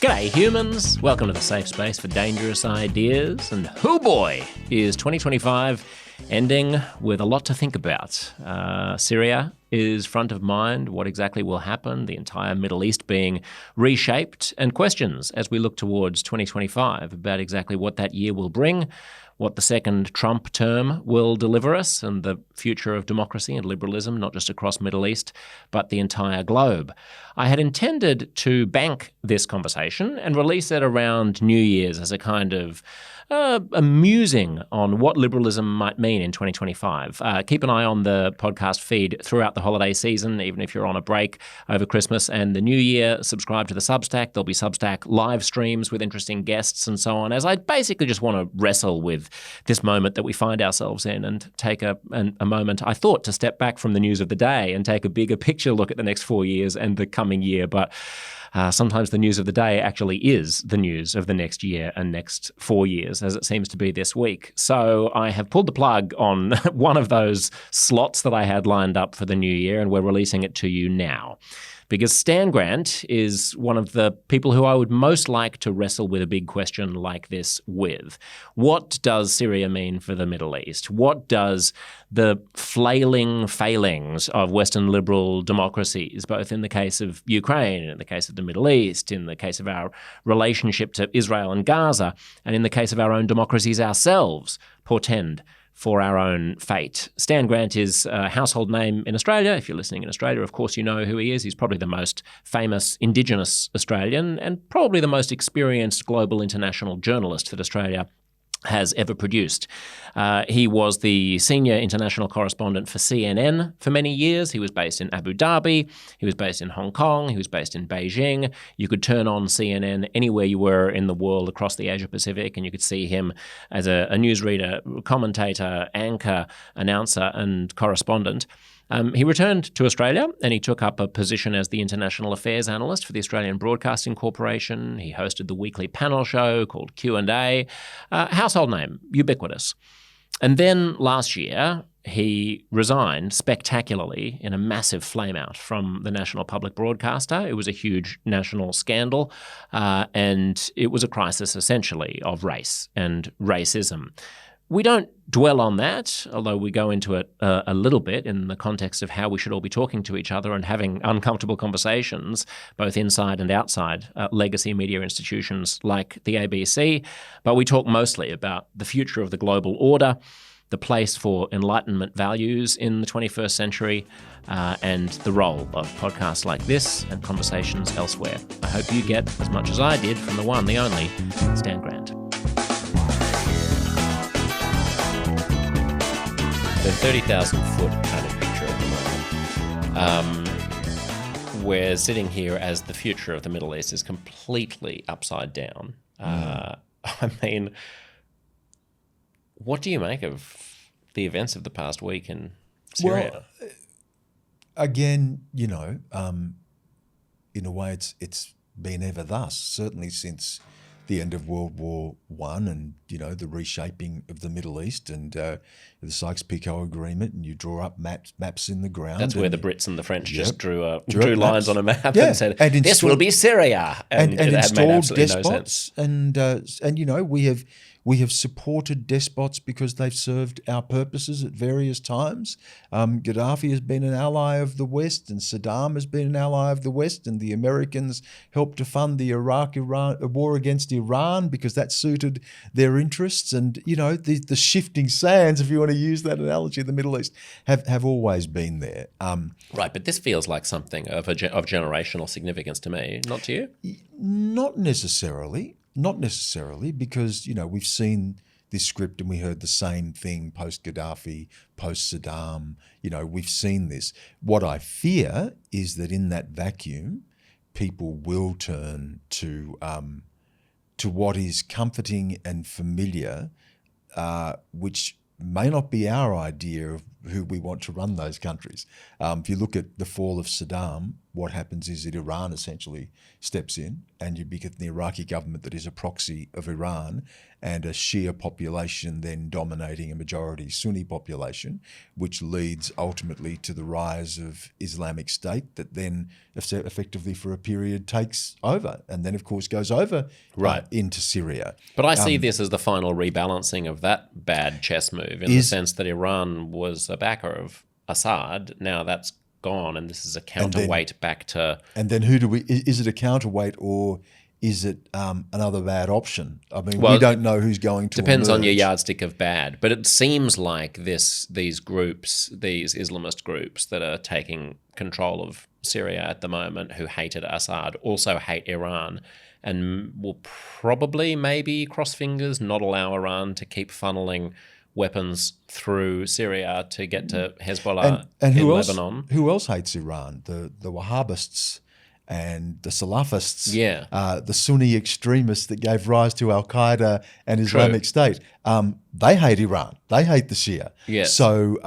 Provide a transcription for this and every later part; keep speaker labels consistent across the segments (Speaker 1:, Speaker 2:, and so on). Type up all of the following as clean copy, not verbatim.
Speaker 1: G'day humans, welcome to the safe space for dangerous ideas, and hoo boy, is 2025 ending with a lot to think about. Syria is front of mind, what exactly will happen, the entire Middle East being reshaped, and questions as we look towards 2025 about exactly what that year will bring, what the second Trump term will deliver us, and the future of democracy and liberalism, not just across Middle East, but the entire globe. I had intended to bank this conversation and release it around New Year's as a kind of a musing on what liberalism might mean in 2025. Keep an eye on the podcast feed throughout the holiday season, even if you're on a break over Christmas and the New Year. Subscribe to the Substack. There'll be Substack live streams with interesting guests and so on, as I basically just want to wrestle with this moment that we find ourselves in and take a moment, I thought, to step back from the news of the day and take a bigger picture look at the next 4 years and the coming year. But sometimes the news of the day actually is the news of the next year and next 4 years, as it seems to be this week. So I have pulled the plug on one of those slots that I had lined up for the new year, and we're releasing it to you now. Because Stan Grant is one of the people who I would most like to wrestle with a big question like this with. What does Syria mean for the Middle East? What does the flailing failings of Western liberal democracies, both in the case of Ukraine, in the case of the Middle East, in the case of our relationship to Israel and Gaza, and in the case of our own democracies ourselves, portend for our own fate? Stan Grant is a household name in Australia. If you're listening in Australia, of course you know who he is. He's probably the most famous Indigenous Australian and probably the most experienced global international journalist that Australia has ever produced. He was the senior international correspondent for CNN for many years. He was based in Abu Dhabi. He was based in Hong Kong. He was based in Beijing. You could turn on CNN anywhere you were in the world across the Asia Pacific, and you could see him as a newsreader, commentator, anchor, announcer, and correspondent. He returned to Australia and he took up a position as the international affairs analyst for the Australian Broadcasting Corporation. He hosted the weekly panel show called Q&A. Household name, ubiquitous. And then last year, he resigned spectacularly in a massive flameout from the national public broadcaster. It was a huge national scandal, and it was a crisis essentially of race and racism. We don't dwell on that, although we go into it a little bit in the context of how we should all be talking to each other and having uncomfortable conversations, both inside and outside legacy media institutions like the ABC. But we talk mostly about the future of the global order, the place for Enlightenment values in the 21st century, and the role of podcasts like this and conversations elsewhere. I hope you get as much as I did from the one, the only, Stan Grant. The 30,000-foot kind of picture at the moment. We're sitting here as the future of the Middle East is completely upside down. I mean, what do you make of the events of the past week in Syria?
Speaker 2: Well, again, in a way it's been ever thus, certainly since the end of World War I and, the reshaping of the Middle East and the Sykes-Picot Agreement, and you draw up maps in the ground.
Speaker 1: That's where the Brits and the French just drew lines on a map and said,
Speaker 2: and
Speaker 1: this will be Syria.
Speaker 2: And
Speaker 1: it
Speaker 2: installed
Speaker 1: made absolutely
Speaker 2: despots.
Speaker 1: No sense.
Speaker 2: And we have supported despots because they've served our purposes at various times. Gaddafi has been an ally of the West, and Saddam has been an ally of the West, and the Americans helped to fund the war against Iran because that suited their interests. And, the shifting sands, if you want to use that analogy, of the Middle East have always been there.
Speaker 1: Right, but this feels like something of generational significance to me, not to you?
Speaker 2: Not necessarily. Not necessarily, because, we've seen this script and we heard the same thing post-Gaddafi, post-Saddam. We've seen this. What I fear is that in that vacuum, people will turn to what is comforting and familiar, which may not be our idea of who we want to run those countries. If you look at the fall of Saddam, what happens is that Iran essentially steps in, and you get the Iraqi government that is a proxy of Iran, and a Shia population then dominating a majority Sunni population, which leads ultimately to the rise of Islamic State that then effectively for a period takes over, and then of course goes over into Syria.
Speaker 1: But I see this as the final rebalancing of that bad chess move, in the sense that Iran was a backer of Assad. Now that's gone, and this is a counterweight back to...
Speaker 2: And then who do we... Is it a counterweight, or is it another bad option? I mean,
Speaker 1: well,
Speaker 2: we don't know who's going to
Speaker 1: depends
Speaker 2: emerge.
Speaker 1: on your yardstick of bad. But it seems like these groups, these Islamist groups that are taking control of Syria at the moment, who hated Assad, also hate Iran, and will probably, maybe, cross fingers, not allow Iran to keep funneling weapons through Syria to get to Hezbollah
Speaker 2: and
Speaker 1: in
Speaker 2: who
Speaker 1: Lebanon.
Speaker 2: Who else hates Iran? The Wahhabists and the Salafists, the Sunni extremists that gave rise to Al-Qaeda and Islamic State. They hate Iran. They hate the Shia.
Speaker 1: Yes.
Speaker 2: So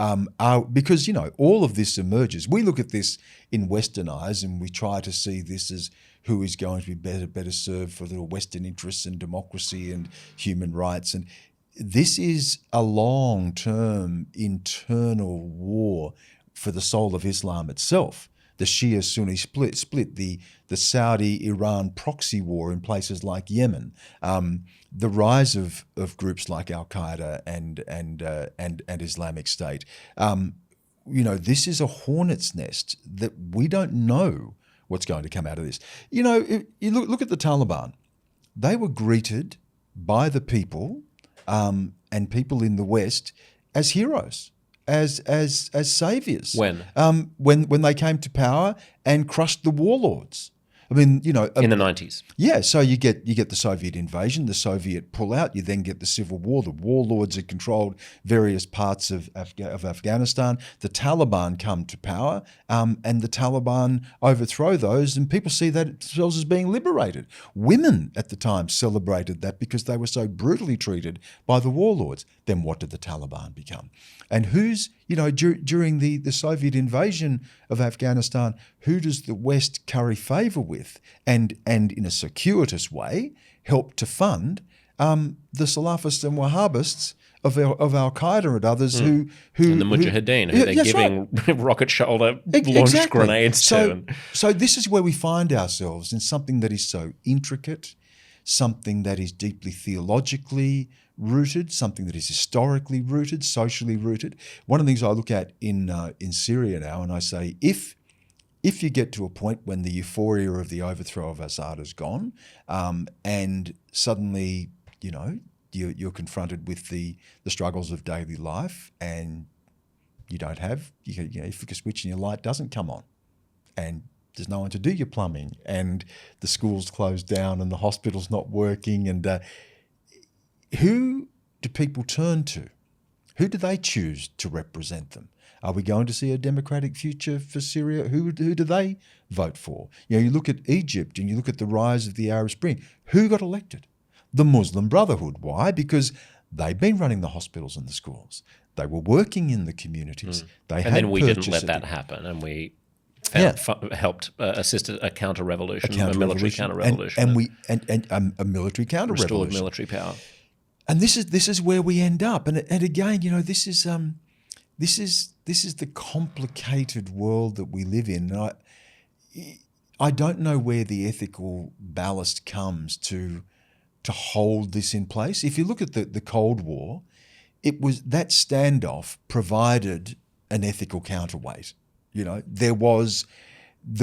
Speaker 2: because, all of this emerges. We look at this in Western eyes, and we try to see this as who is going to be better served for the Western interests and democracy and human rights. And this is a long-term internal war for the soul of Islam itself. The Shia-Sunni split, the Saudi-Iran proxy war in places like Yemen, the rise of groups like Al-Qaeda and Islamic State. This is a hornet's nest that we don't know what's going to come out of this. You look at the Taliban. They were greeted by the people and people in the West as heroes, as saviors. When they came to power and crushed the warlords. I mean, in
Speaker 1: the 90s.
Speaker 2: Yeah, so you get the Soviet invasion, the Soviet pullout. You then get the civil war. The warlords had controlled various parts of Afghanistan. The Taliban come to power, and the Taliban overthrow those, and people see that themselves as being liberated. Women at the time celebrated that because they were so brutally treated by the warlords. Then what did the Taliban become? And who's, during the Soviet invasion of Afghanistan, who does the West curry favour with and in a circuitous way help to fund the Salafists and Wahhabists of Al-Qaeda and others who
Speaker 1: and the Mujahideen, who they're giving rocket shoulder launched grenades to.
Speaker 2: So this is where we find ourselves, in something that is so intricate, something that is deeply theologically rooted, something that is historically rooted, socially rooted. One of the things I look at in Syria now, and I say, if you get to a point when the euphoria of the overthrow of Assad is gone, and suddenly, you're confronted with the struggles of daily life, and you don't have, you flick a switch and your light doesn't come on, and there's no one to do your plumbing, and the school's closed down, and the hospital's not working, and who do people turn to? Who do they choose to represent them? Are we going to see a democratic future for Syria? Who do they vote for? You look at Egypt and you look at the rise of the Arab Spring. Who got elected? The Muslim Brotherhood. Why? Because they've been running the hospitals and the schools. They were working in the communities.
Speaker 1: And then we didn't let that happen, and we helped assist a counter-revolution, a military counter-revolution.
Speaker 2: And a military counter-revolution.
Speaker 1: Restored military power.
Speaker 2: And this is where we end up. And again, this is the complicated world that we live in. And I don't know where the ethical ballast comes to hold this in place. If you look at the Cold War, it was that standoff provided an ethical counterweight. The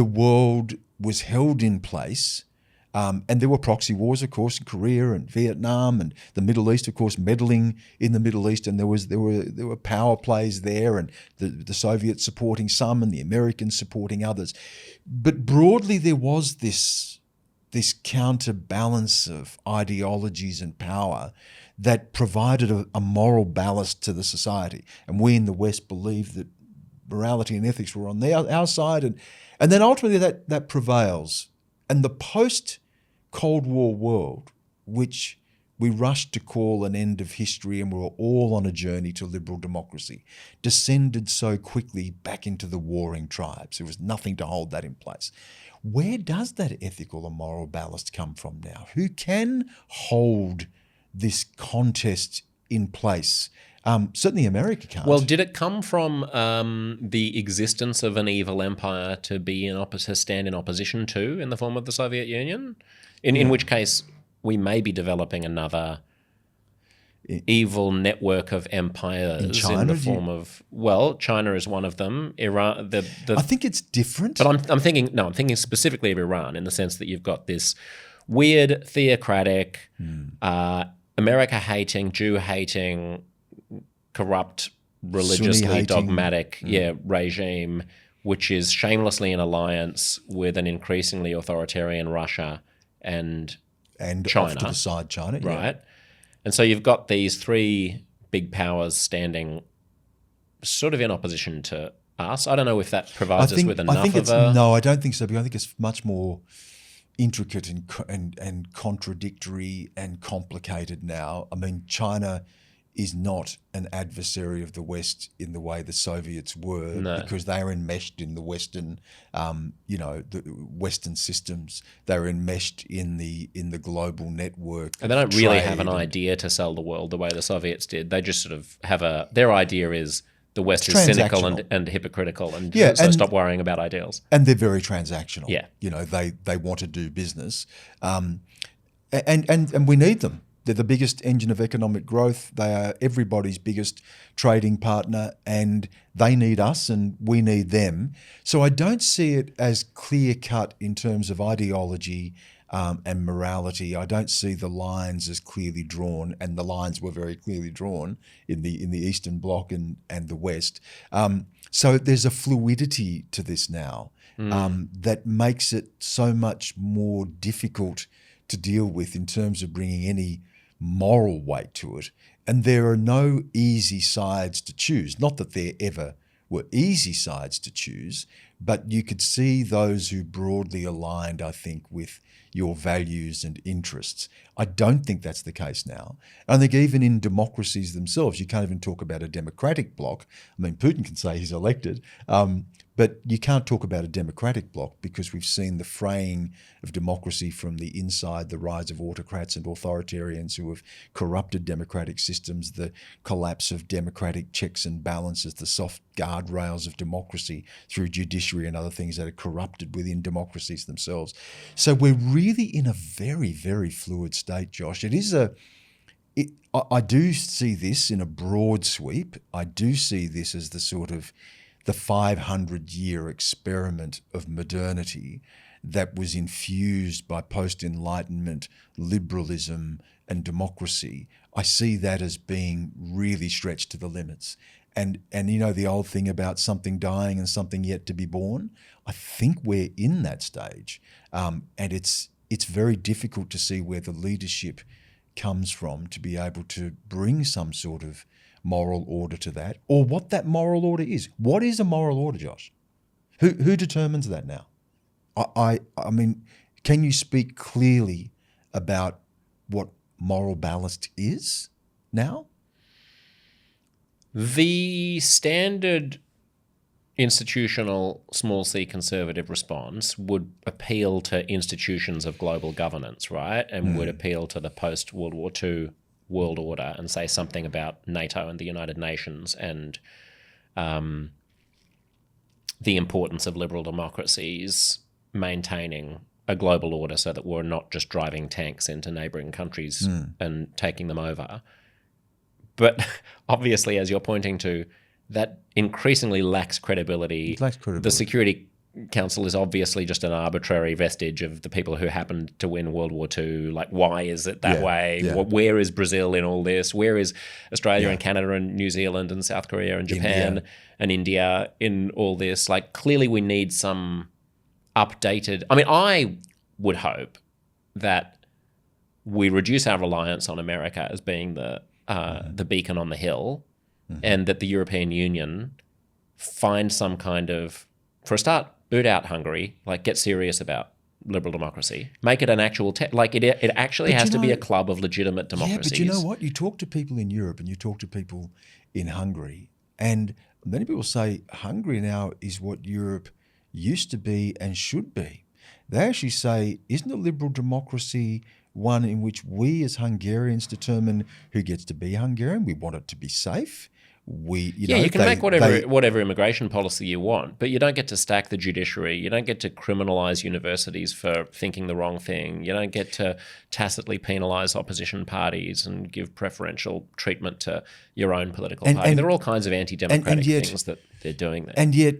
Speaker 2: world was held in place. And there were proxy wars, of course, in Korea and Vietnam and the Middle East, of course, meddling in the Middle East, and there were power plays there, and the Soviets supporting some and the Americans supporting others. But broadly, there was this counterbalance of ideologies and power that provided a moral ballast to the society. And we in the West believed that morality and ethics were on our side, and then ultimately that prevails. And the post-Cold War world, which We rushed to call an end of history, and we were all on a journey to liberal democracy. Descended so quickly back into the warring tribes. There was nothing to hold that in place. Where does that ethical and moral ballast come from now? Who can hold this contest in place? Certainly America can't.
Speaker 1: Well, did it come from the existence of an evil empire to stand in opposition to in the form of the Soviet Union? In which case, we may be developing another evil network of empires in
Speaker 2: China,
Speaker 1: the form of, China is one of them. Iran,
Speaker 2: I think it's different.
Speaker 1: But I'm thinking specifically of Iran in the sense that you've got this weird theocratic, America-hating, Jew-hating, corrupt, religiously dogmatic regime, which is shamelessly in alliance with an increasingly authoritarian Russia and China.
Speaker 2: Off to the side China.
Speaker 1: Right. Yeah. And so you've got these three big powers standing sort of in opposition to us. I don't know if that provides us with enough
Speaker 2: No, I don't think so, because I think it's much more intricate and contradictory and complicated now. I mean, China is not an adversary of the West in the way the Soviets were, because they are enmeshed in the Western, the Western systems. They're enmeshed in the global network,
Speaker 1: and they don't really have an idea to sell the world the way the Soviets did. They just sort of have their idea is the West is cynical and hypocritical, and so stop worrying about ideals.
Speaker 2: And they're very transactional.
Speaker 1: Yeah,
Speaker 2: they want to do business, and we need them. They're the biggest engine of economic growth. They are everybody's biggest trading partner, and they need us and we need them. So I don't see it as clear-cut in terms of ideology and morality. I don't see the lines as clearly drawn, and the lines were very clearly drawn in the Eastern Bloc and the West. So there's a fluidity to this now that makes it so much more difficult to deal with in terms of bringing any moral weight to it. And there are no easy sides to choose. Not that there ever were easy sides to choose, but you could see those who broadly aligned, I think, with your values and interests. I don't think that's the case now. I think even in democracies themselves, you can't even talk about a democratic bloc. I mean, Putin can say he's elected, but you can't talk about a democratic bloc because we've seen the fraying of democracy from the inside, the rise of autocrats and authoritarians who have corrupted democratic systems, the collapse of democratic checks and balances, the soft guardrails of democracy through judiciary and other things that are corrupted within democracies themselves. So we're really in a very, very fluid state, Josh. I do see this in a broad sweep. I do see this as the sort of the 500-year experiment of modernity that was infused by post-Enlightenment liberalism and democracy. I see that as being really stretched to the limits. And the old thing about something dying and something yet to be born, I think we're in that stage. And it's very difficult to see where the leadership comes from to be able to bring some sort of moral order to that, or what that moral order is. What is a moral order, Josh? Who determines that now? I mean, can you speak clearly about what moral ballast is now?
Speaker 1: The standard institutional small c conservative response would appeal to institutions of global governance, right? And would appeal to the post-World War II world order and say something about NATO and the United Nations and the importance of liberal democracies maintaining a global order so that we're not just driving tanks into neighbouring countries and taking them over. But obviously, as you're pointing to, that increasingly lacks credibility.
Speaker 2: It lacks credibility.
Speaker 1: The Security Council is obviously just an arbitrary vestige of the people who happened to win World War II. Like, why is it that way?
Speaker 2: Yeah.
Speaker 1: Where is Brazil in all this? Where is Australia and Canada and New Zealand and South Korea and Japan and India in all this? Like, clearly we need some updated... I mean, I would hope that we reduce our reliance on America as being the beacon on the hill, and that the European Union find some kind of, for a start, boot out Hungary, like get serious about liberal democracy. Make it an actual it actually has to be a club of legitimate democracies.
Speaker 2: Yeah, but you know what? You talk to people in Europe and you talk to people in Hungary, and many people say Hungary now is what Europe used to be and should be. They actually say, isn't a liberal democracy one in which we as Hungarians determine who gets to be Hungarian? We want it to be safe.
Speaker 1: You can make whatever immigration policy you want, but you don't get to stack the judiciary. You don't get to criminalise universities for thinking the wrong thing. You don't get to tacitly penalise opposition parties and give preferential treatment to your own political party. There are all kinds of anti-democratic things that they're doing there.
Speaker 2: And yet,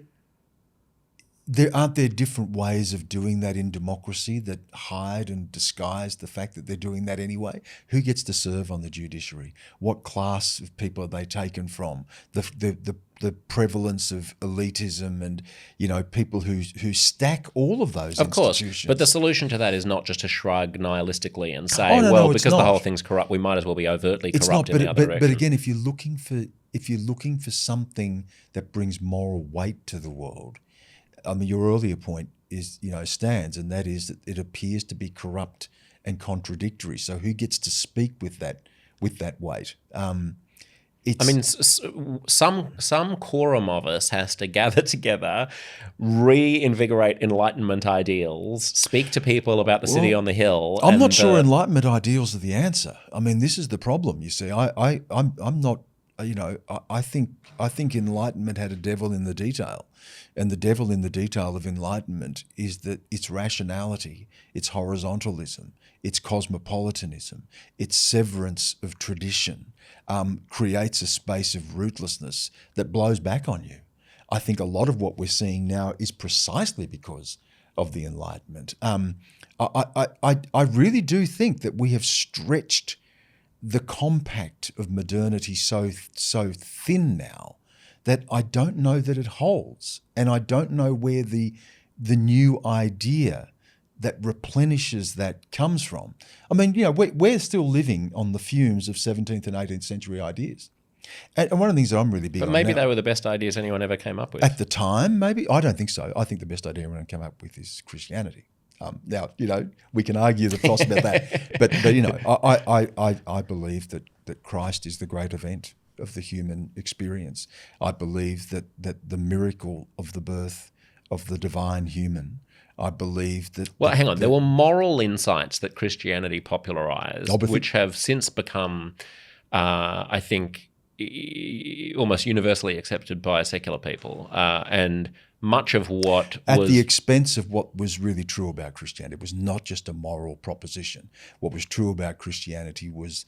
Speaker 2: aren't there different ways of doing that in democracy that hide and disguise the fact that they're doing that anyway? Who gets to serve on the judiciary? What class of people are they taken from? The prevalence of elitism and, people who stack all of those institutions.
Speaker 1: Of course, but the solution to that is not just to shrug nihilistically and say, because the whole thing's corrupt, we might as well be overtly corrupt in the other direction.
Speaker 2: But again, if you're looking for something that brings moral weight to the world, I mean, your earlier point stands, and that is that it appears to be corrupt and contradictory. So who gets to speak with that weight?
Speaker 1: Some quorum of us has to gather together, reinvigorate Enlightenment ideals, speak to people about the city on the hill.
Speaker 2: I'm not sure Enlightenment ideals are the answer. I mean, this is the problem. You see, I'm not. I think Enlightenment had a devil in the detail. And the devil in the detail of Enlightenment is that its rationality, its horizontalism, its cosmopolitanism, its severance of tradition creates a space of rootlessness that blows back on you. I think a lot of what we're seeing now is precisely because of the Enlightenment. I really do think that we have stretched the compact of modernity so thin now that I don't know that it holds, and I don't know where the new idea that replenishes that comes from. I mean, we're still living on the fumes of 17th and 18th century ideas. And one of the things that I'm really big on now...
Speaker 1: But maybe they were the best ideas anyone ever came up with.
Speaker 2: At the time, maybe? I don't think so. I think the best idea anyone came up with is Christianity. Now, we can argue the toss about that, but I believe that Christ is the great event of the human experience. I believe that the miracle of the birth of the divine human. I believe that...
Speaker 1: Well, hang on. There were moral insights that Christianity popularized, which have since become, I think, almost universally accepted by secular people. And much of what
Speaker 2: at the expense of what was really true about Christianity. It was not just a moral proposition. What was true about Christianity was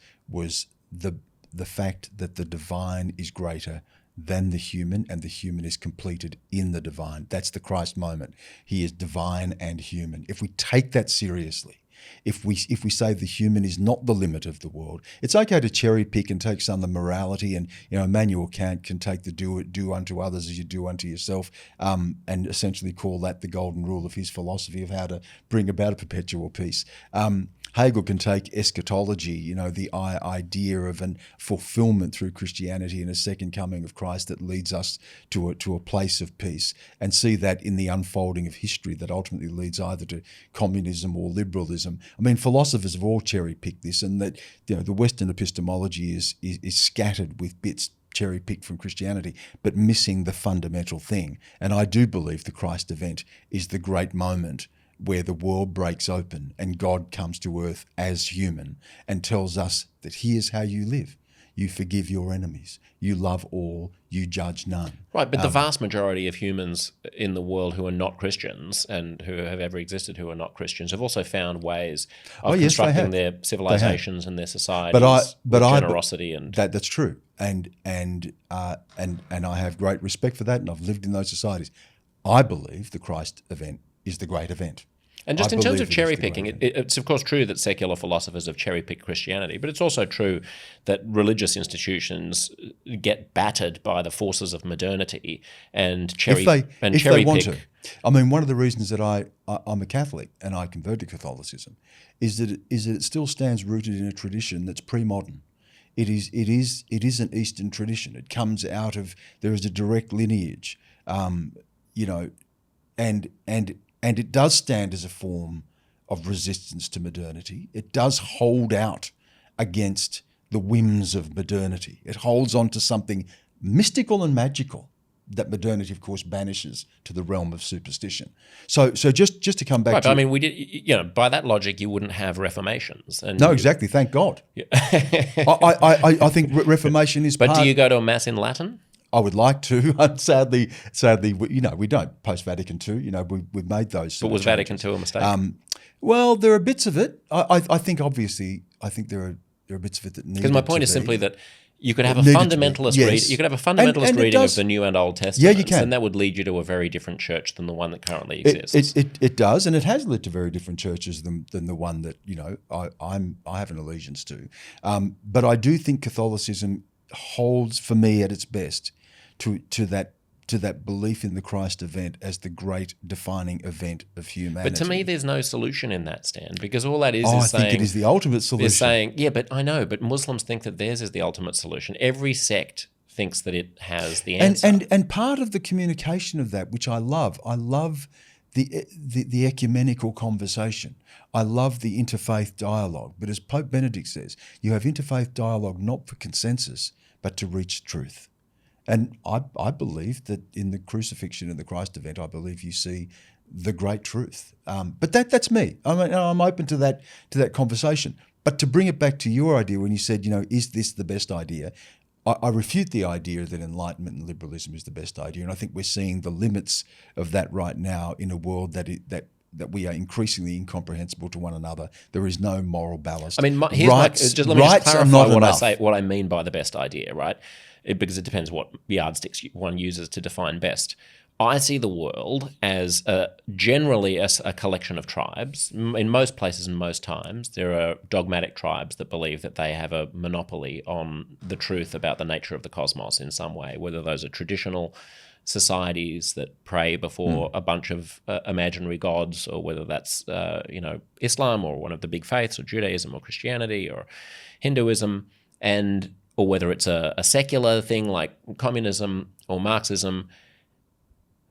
Speaker 2: the fact that the divine is greater than the human, and the human is completed in the divine. That's the Christ moment. He is divine and human. If we take that seriously, if we say the human is not the limit of the world, it's okay to cherry pick and take some of the morality, and Immanuel Kant can take the do unto others as you do unto yourself, and essentially call that the golden rule of his philosophy of how to bring about a perpetual peace. Hegel can take eschatology, the idea of an fulfillment through Christianity and a second coming of Christ that leads us to a place of peace, and see that in the unfolding of history that ultimately leads either to communism or liberalism. I mean, philosophers have all cherry-picked this, and that the Western epistemology is scattered with bits cherry-picked from Christianity, but missing the fundamental thing. And I do believe the Christ event is the great moment where the world breaks open and God comes to earth as human and tells us that here's how you live. You forgive your enemies. You love all. You judge none.
Speaker 1: Right, but the vast majority of humans in the world who are not Christians and who have ever existed who are not Christians have also found ways of constructing their civilizations and their societies with generosity.
Speaker 2: That's true. And I have great respect for that, and I've lived in those societies. I believe the Christ event is the great event.
Speaker 1: And just in terms of cherry picking, it's of course true that secular philosophers have cherry picked Christianity, but it's also true that religious institutions get battered by the forces of modernity and cherry pick.
Speaker 2: I mean, one of the reasons that I'm a Catholic and I converted to Catholicism is that it still stands rooted in a tradition that's pre-modern. It is an Eastern tradition. It comes out of, there is a direct lineage, and and it does stand as a form of resistance to modernity. It does hold out against the whims of modernity. It holds on to something mystical and magical that modernity, of course, banishes to the realm of superstition. So just to come back
Speaker 1: right,
Speaker 2: to...
Speaker 1: I mean, we did, by that logic, you wouldn't have reformations. And
Speaker 2: no, exactly. Thank God. Yeah. I think Reformation is
Speaker 1: But do you go to a mass in Latin?
Speaker 2: I would like to. Sadly, we don't. Post Vatican II, we've made those.
Speaker 1: But was Vatican II a mistake?
Speaker 2: Well, there are bits of it. I think there are bits of it that need.
Speaker 1: Because my point is simply that you could have a fundamentalist read. You could have a fundamentalist reading of the New and Old Testaments,
Speaker 2: yeah, you can.
Speaker 1: and that would lead you to a very different church than the one that currently exists.
Speaker 2: It does, and it has led to very different churches than the one that I have an allegiance to. But I do think Catholicism holds, for me, at its best, to that belief in the Christ event as the great defining event of humanity.
Speaker 1: But to me, there's no solution in that, Stan, because all that is
Speaker 2: I
Speaker 1: saying...
Speaker 2: think it is the ultimate solution.
Speaker 1: Is saying, yeah, but I know, but Muslims think that theirs is the ultimate solution. Every sect thinks that it has the answer.
Speaker 2: And part of the communication of that, which I love the ecumenical conversation. I love the interfaith dialogue. But as Pope Benedict says, you have interfaith dialogue not for consensus, but to reach truth. And I believe that in the crucifixion and the Christ event, I believe you see the great truth. But that's me. I mean, I'm open to that conversation. But to bring it back to your idea, when you said, is this the best idea? I refute the idea that Enlightenment and liberalism is the best idea, and I think we're seeing the limits of that right now in a world that we are increasingly incomprehensible to one another. There is no moral ballast.
Speaker 1: I mean, let me just clarify what I mean by the best idea, right? Because it depends what yardsticks one uses to define best. I see the world as generally as a collection of tribes. In most places and most times, there are dogmatic tribes that believe that they have a monopoly on the truth about the nature of the cosmos in some way, whether those are traditional societies that pray before a bunch of imaginary gods, or whether that's Islam or one of the big faiths, or Judaism or Christianity or Hinduism, or whether it's a secular thing like communism or Marxism.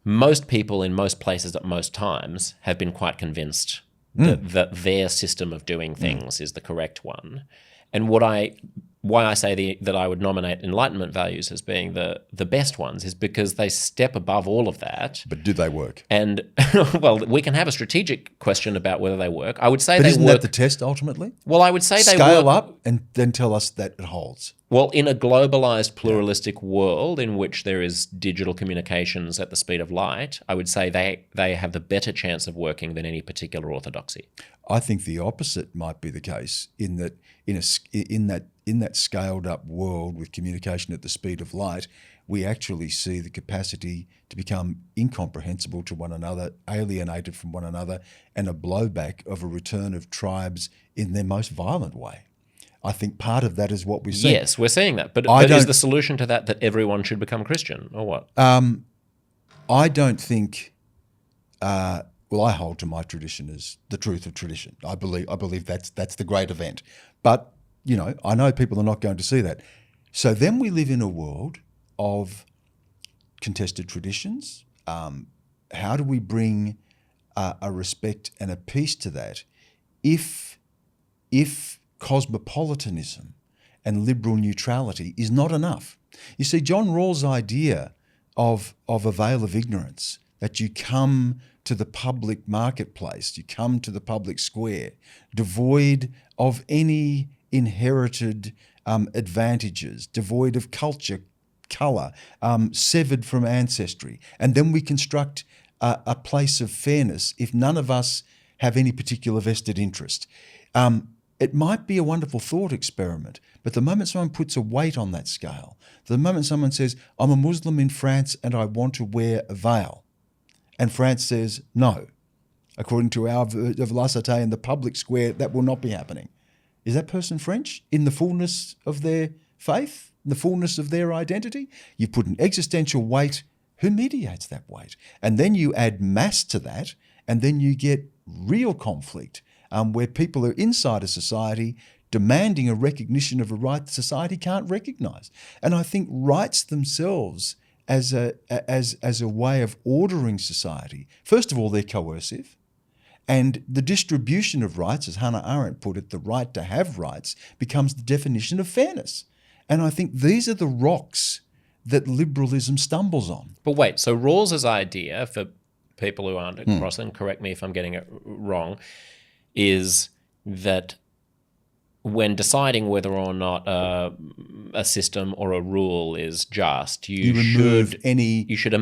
Speaker 1: Most people in most places at most times have been quite convinced that their system of doing things is the correct one. And why I say that I would nominate Enlightenment values as being the best ones is because they step above all of that.
Speaker 2: But do they work?
Speaker 1: And, well, we can have a strategic question about whether they work. I would say they work.
Speaker 2: But isn't that the test ultimately?
Speaker 1: Well, I would say they work.
Speaker 2: Scale up and then tell us that it holds.
Speaker 1: Well, in a globalized, pluralistic world in which there is digital communications at the speed of light, I would say they have the better chance of working than any particular orthodoxy.
Speaker 2: I think the opposite might be the case in that in that scaled up world with communication at the speed of light, we actually see the capacity to become incomprehensible to one another, alienated from one another, and a blowback of a return of tribes in their most violent way. I think part of that is what we see.
Speaker 1: Yes, we're seeing that. But is the solution to that everyone should become Christian, or what?
Speaker 2: I don't think. Well, I hold to my tradition as the truth of tradition. I believe that's the great event. But I know people are not going to see that. So then we live in a world of contested traditions. How do we bring a respect and a peace to that? If cosmopolitanism and liberal neutrality is not enough. You see, John Rawls' idea of a veil of ignorance, that you come to the public marketplace, you come to the public square, devoid of any inherited advantages, devoid of culture, colour, severed from ancestry, and then we construct a place of fairness if none of us have any particular vested interest. It might be a wonderful thought experiment, but the moment someone puts a weight on that scale, the moment someone says, I'm a Muslim in France and I want to wear a veil, and France says, no, according to our of la cité in the public square, that will not be happening. Is that person French in the fullness of their faith, in the fullness of their identity? You put an existential weight. Who mediates that weight? And then you add mass to that, and then you get real conflict, where people are inside a society demanding a recognition of a right that society can't recognise. And I think rights themselves as a way of ordering society. First of all, they're coercive. And the distribution of rights, as Hannah Arendt put it, the right to have rights, becomes the definition of fairness. And I think these are the rocks that liberalism stumbles on.
Speaker 1: But wait, so Rawls's idea, for people who aren't across and correct me if I'm getting it wrong, is that when deciding whether or not a system or a rule is just, you should imagine, you should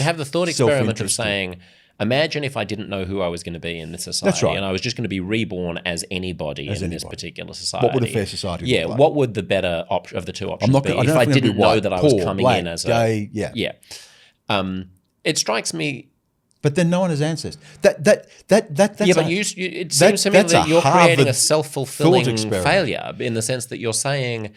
Speaker 1: have the thought experiment of saying, imagine if I didn't know who I was going to be in this society,
Speaker 2: That's right.
Speaker 1: and I was just going to be reborn as anybody in this particular society.
Speaker 2: What would a fair society look like?
Speaker 1: What would the better of the two options be if I didn't know that I was coming
Speaker 2: black,
Speaker 1: in as
Speaker 2: gay,
Speaker 1: it strikes me.
Speaker 2: But then no one has answers. That's
Speaker 1: but it seems to me that you're creating a self-fulfilling failure in the sense that you're saying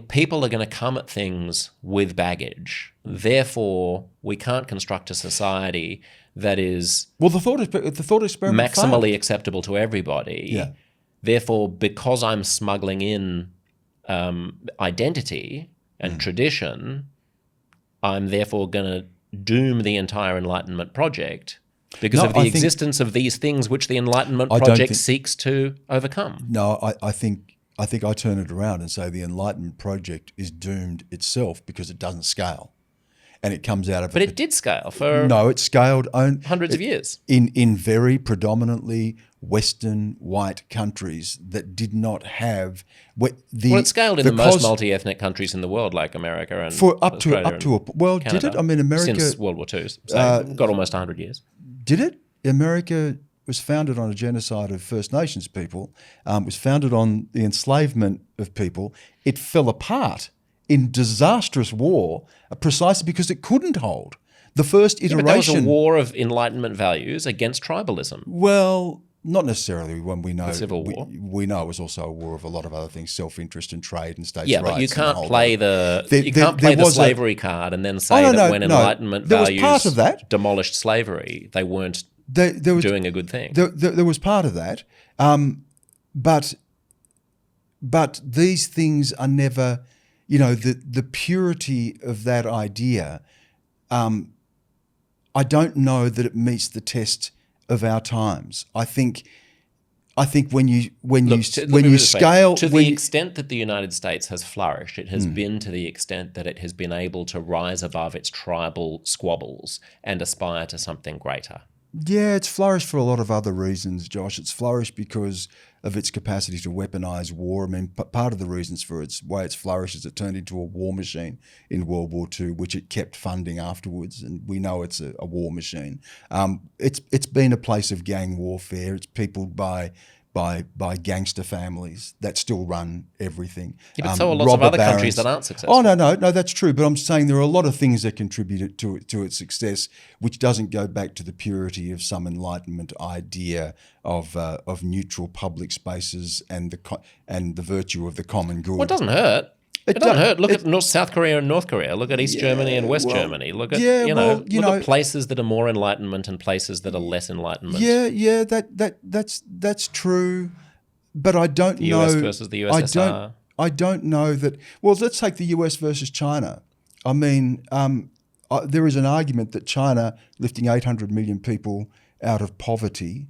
Speaker 1: people are going to come at things with baggage. Fairly, we can't construct a society that is
Speaker 2: the thought experiment
Speaker 1: maximally
Speaker 2: failed.
Speaker 1: acceptable to everybody.
Speaker 2: Yeah.
Speaker 1: Therefore, because I'm smuggling in identity and tradition, I'm therefore going to doom the entire Enlightenment project because of the existence of these things which the Enlightenment project seeks to overcome.
Speaker 2: No, I think I turn it around and say the Enlightenment project is doomed itself because it doesn't scale. And it comes out of...
Speaker 1: But it did scale for...
Speaker 2: No, it scaled...
Speaker 1: hundreds of years.
Speaker 2: In very predominantly Western white countries that did not have...
Speaker 1: it scaled in the most multi-ethnic countries in the world, like America and Australia
Speaker 2: Canada, did it? I mean, America...
Speaker 1: Since World War II. So got almost 100 years.
Speaker 2: Did it? America was founded on a genocide of First Nations people. It was founded on the enslavement of people. It fell apart in disastrous war precisely because it couldn't hold. The first iteration...
Speaker 1: but that was a war of Enlightenment values against tribalism.
Speaker 2: Well, not necessarily when we know...
Speaker 1: The Civil War.
Speaker 2: We know it was also a war of a lot of other things, self-interest and trade and states' rights.
Speaker 1: Yeah, but you can't play the slavery card and then say when Enlightenment values demolished slavery, they weren't doing a good thing.
Speaker 2: There was part of that. But these things are never... the purity of that idea, I don't know that it meets the test of our times. I think when you scale
Speaker 1: to the extent that the United States has flourished, it has been to the extent that it has been able to rise above its tribal squabbles and aspire to something greater.
Speaker 2: Yeah, it's flourished for a lot of other reasons, Josh. It's flourished because of its capacity to weaponize war. I mean, part of the reasons for its way it's flourished is it turned into a war machine in World War II, which it kept funding afterwards, and we know it's a war machine. It's been a place of gang warfare. It's peopled by gangster families that still run everything.
Speaker 1: Yeah, but so are lots of other countries that aren't successful.
Speaker 2: Oh, no, that's true. But I'm saying there are a lot of things that contributed to its success, which doesn't go back to the purity of some Enlightenment idea of neutral public spaces and the virtue of the common good.
Speaker 1: Well, it doesn't hurt. It doesn't hurt. Look at South Korea and North Korea. Look at East Germany and West Germany. Look at look at places that are more Enlightenment and places that are less Enlightenment.
Speaker 2: Yeah, that's true. But I don't know.
Speaker 1: The US versus the USSR.
Speaker 2: I don't know that. Well, let's take the US versus China. I mean, there is an argument that China lifting 800 million people out of poverty,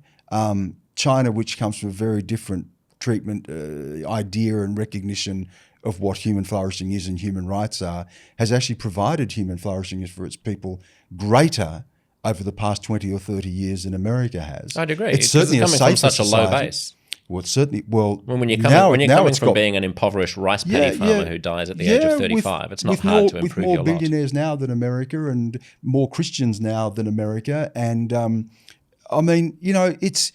Speaker 2: China, which comes from a very different treatment, idea and recognition of what human flourishing is and human rights are, has actually provided human flourishing for its people greater over the past 20 or 30 years than America has.
Speaker 1: I'd agree.
Speaker 2: It's certainly
Speaker 1: coming
Speaker 2: a safer
Speaker 1: from such a low
Speaker 2: society.
Speaker 1: base.
Speaker 2: Well, it's certainly
Speaker 1: when you're coming from being an impoverished rice paddy farmer who dies at the age of 35, it's not hard to improve your lot.
Speaker 2: With more billionaires now than America and more Christians now than America, and I mean, it's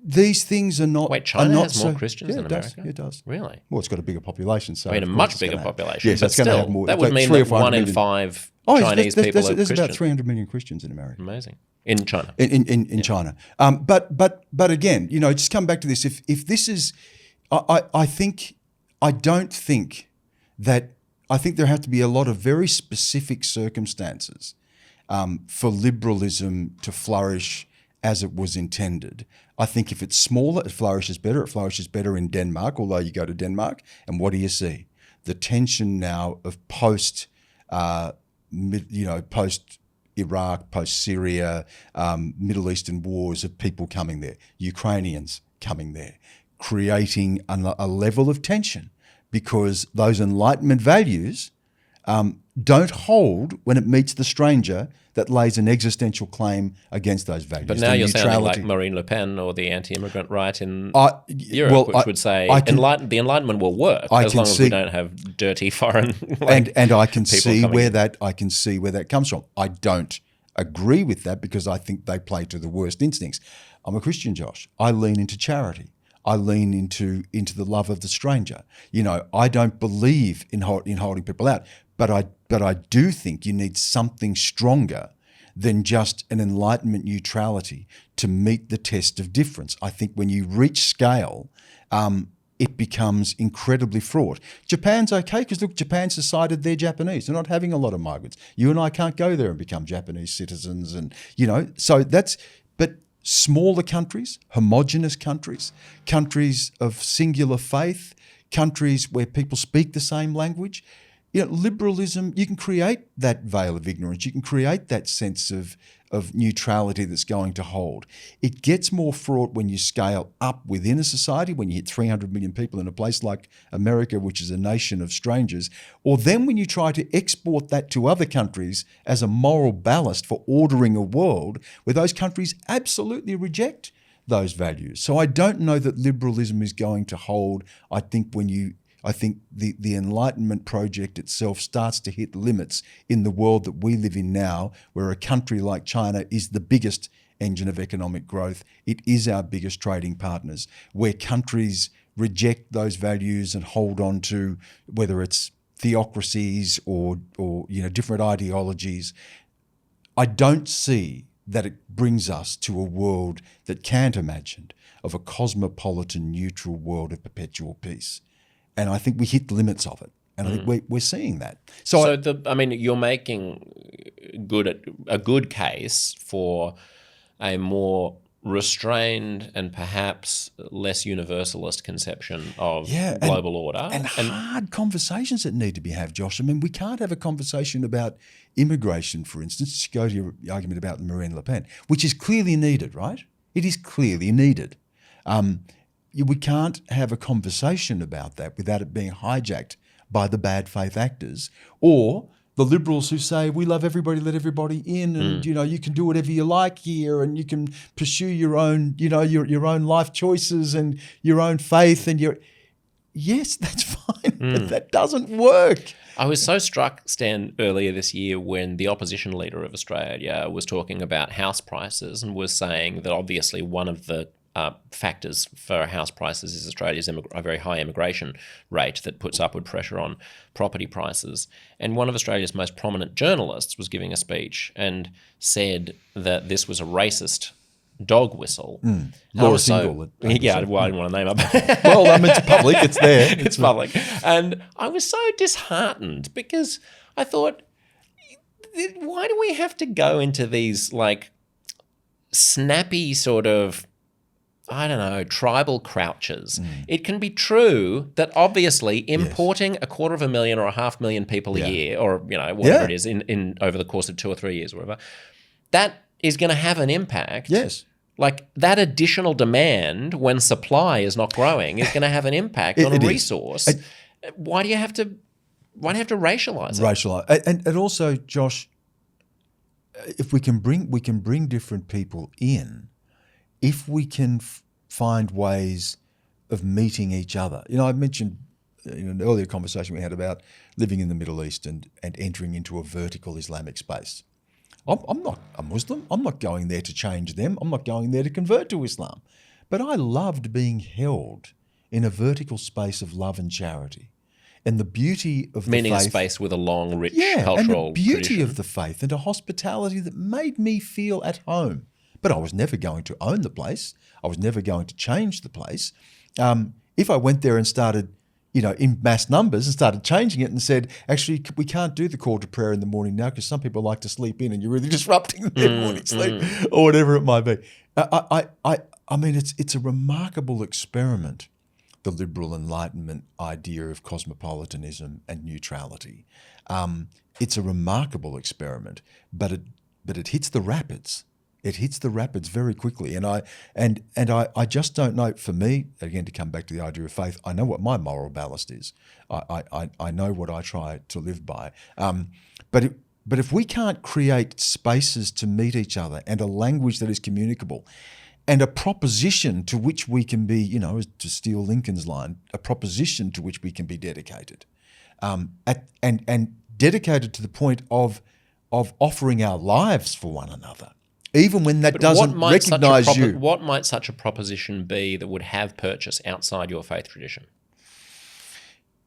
Speaker 2: these things are not...
Speaker 1: Wait, China has more Christians than America?
Speaker 2: It does.
Speaker 1: Really?
Speaker 2: Well, it's got a bigger population. So
Speaker 1: I mean, a much bigger population.
Speaker 2: Yes,
Speaker 1: but still,
Speaker 2: have more.
Speaker 1: That would mean that 1 in 5 Chinese people are Christian.
Speaker 2: There's about 300 million Christians in America.
Speaker 1: Amazing. In China.
Speaker 2: In China. But again, just come back to this. If this is... I think there have to be a lot of very specific circumstances for liberalism to flourish as it was intended. I think if it's smaller, it flourishes better. It flourishes better in Denmark, although you go to Denmark and what do you see? the tension now of post Iraq, post Syria, Middle Eastern wars of people coming there, Ukrainians coming there, creating a level of tension because those Enlightenment values don't hold when it meets the stranger that lays an existential claim against those values.
Speaker 1: But now you're sounding like Marine Le Pen or the anti-immigrant right in Europe, which would say the Enlightenment will work as long as we don't have dirty foreign.
Speaker 2: And I can see where that comes from. I don't agree with that because I think they play to the worst instincts. I'm a Christian, Josh. I lean into charity. I lean into the love of the stranger. I don't believe in holding people out, but I do think you need something stronger than just an Enlightenment neutrality to meet the test of difference. I think when you reach scale, it becomes incredibly fraught. Japan's okay because, look, Japan's decided they're Japanese. They're not having a lot of migrants. You and I can't go there and become Japanese citizens. And, so but smaller countries, homogenous countries, countries of singular faith, countries where people speak the same language, liberalism, you can create that veil of ignorance. You can create that sense of neutrality that's going to hold. It gets more fraught when you scale up within a society, when you hit 300 million people in a place like America, which is a nation of strangers, or then when you try to export that to other countries as a moral ballast for ordering a world where those countries absolutely reject those values. So I don't know that liberalism is going to hold. I think the Enlightenment project itself starts to hit limits in the world that we live in now, where a country like China is the biggest engine of economic growth. It is our biggest trading partners, where countries reject those values and hold on to, whether it's theocracies or different ideologies. I don't see that it brings us to a world that Kant imagined, of a cosmopolitan, neutral world of perpetual peace. And I think we hit the limits of it. And I think we're seeing that.
Speaker 1: You're making a good case for a more restrained and perhaps less universalist conception of global order.
Speaker 2: And hard conversations that need to be had, Josh. I mean, we can't have a conversation about immigration, for instance, to go to your argument about Marine Le Pen, which is clearly needed, right? It is clearly needed. We can't have a conversation about that without it being hijacked by the bad faith actors or the liberals who say we love everybody, let everybody in, and you can do whatever you like here, and you can pursue your own your own life choices and your own faith, and yes, that's fine, but that doesn't work.
Speaker 1: I was so struck, Stan, earlier this year when the opposition leader of Australia was talking about house prices and was saying that obviously one of the factors for house prices is Australia's a very high immigration rate that puts upward pressure on property prices. And one of Australia's most prominent journalists was giving a speech and said that this was a racist dog whistle.
Speaker 2: Laura Single.
Speaker 1: I didn't want to name it.
Speaker 2: Well, it's public. It's there.
Speaker 1: It's public. And I was so disheartened because I thought, why do we have to go into these snappy sort of, tribal crouches? It can be true that obviously importing 250,000 or 500,000 people a year, or whatever it is in over the course of 2 or 3 years or whatever, that is going to have an impact.
Speaker 2: Yes.
Speaker 1: That additional demand when supply is not growing is going to have an impact on a resource. Why do you have to racialize it?
Speaker 2: Racialize. And also, Josh, if we can bring different people in, if we can find ways of meeting each other. I mentioned in an earlier conversation we had about living in the Middle East and entering into a vertical Islamic space. I'm not a Muslim. I'm not going there to change them. I'm not going there to convert to Islam. But I loved being held in a vertical space of love and charity. And the beauty of the faith...
Speaker 1: Meaning a space with a long, rich cultural
Speaker 2: and the beauty
Speaker 1: tradition
Speaker 2: of the faith and a hospitality that made me feel at home. But I was never going to own the place. I was never going to change the place. If I went there and started, in mass numbers and started changing it and said, actually, we can't do the call to prayer in the morning now because some people like to sleep in and you're really disrupting their morning sleep or whatever it might be. I mean, it's a remarkable experiment the liberal Enlightenment idea of cosmopolitanism and neutrality. It's a remarkable experiment, but it hits the rapids. It hits the rapids very quickly, and I just don't know. For me, again, to come back to the idea of faith, I know what my moral ballast is. I know what I try to live by. But if we can't create spaces to meet each other and a language that is communicable, and a proposition to which we can be, to steal Lincoln's line, a proposition to which we can be dedicated, and dedicated to the point of offering our lives for one another. Even when that doesn't recognise you.
Speaker 1: What might such a proposition be that would have purchase outside your faith tradition?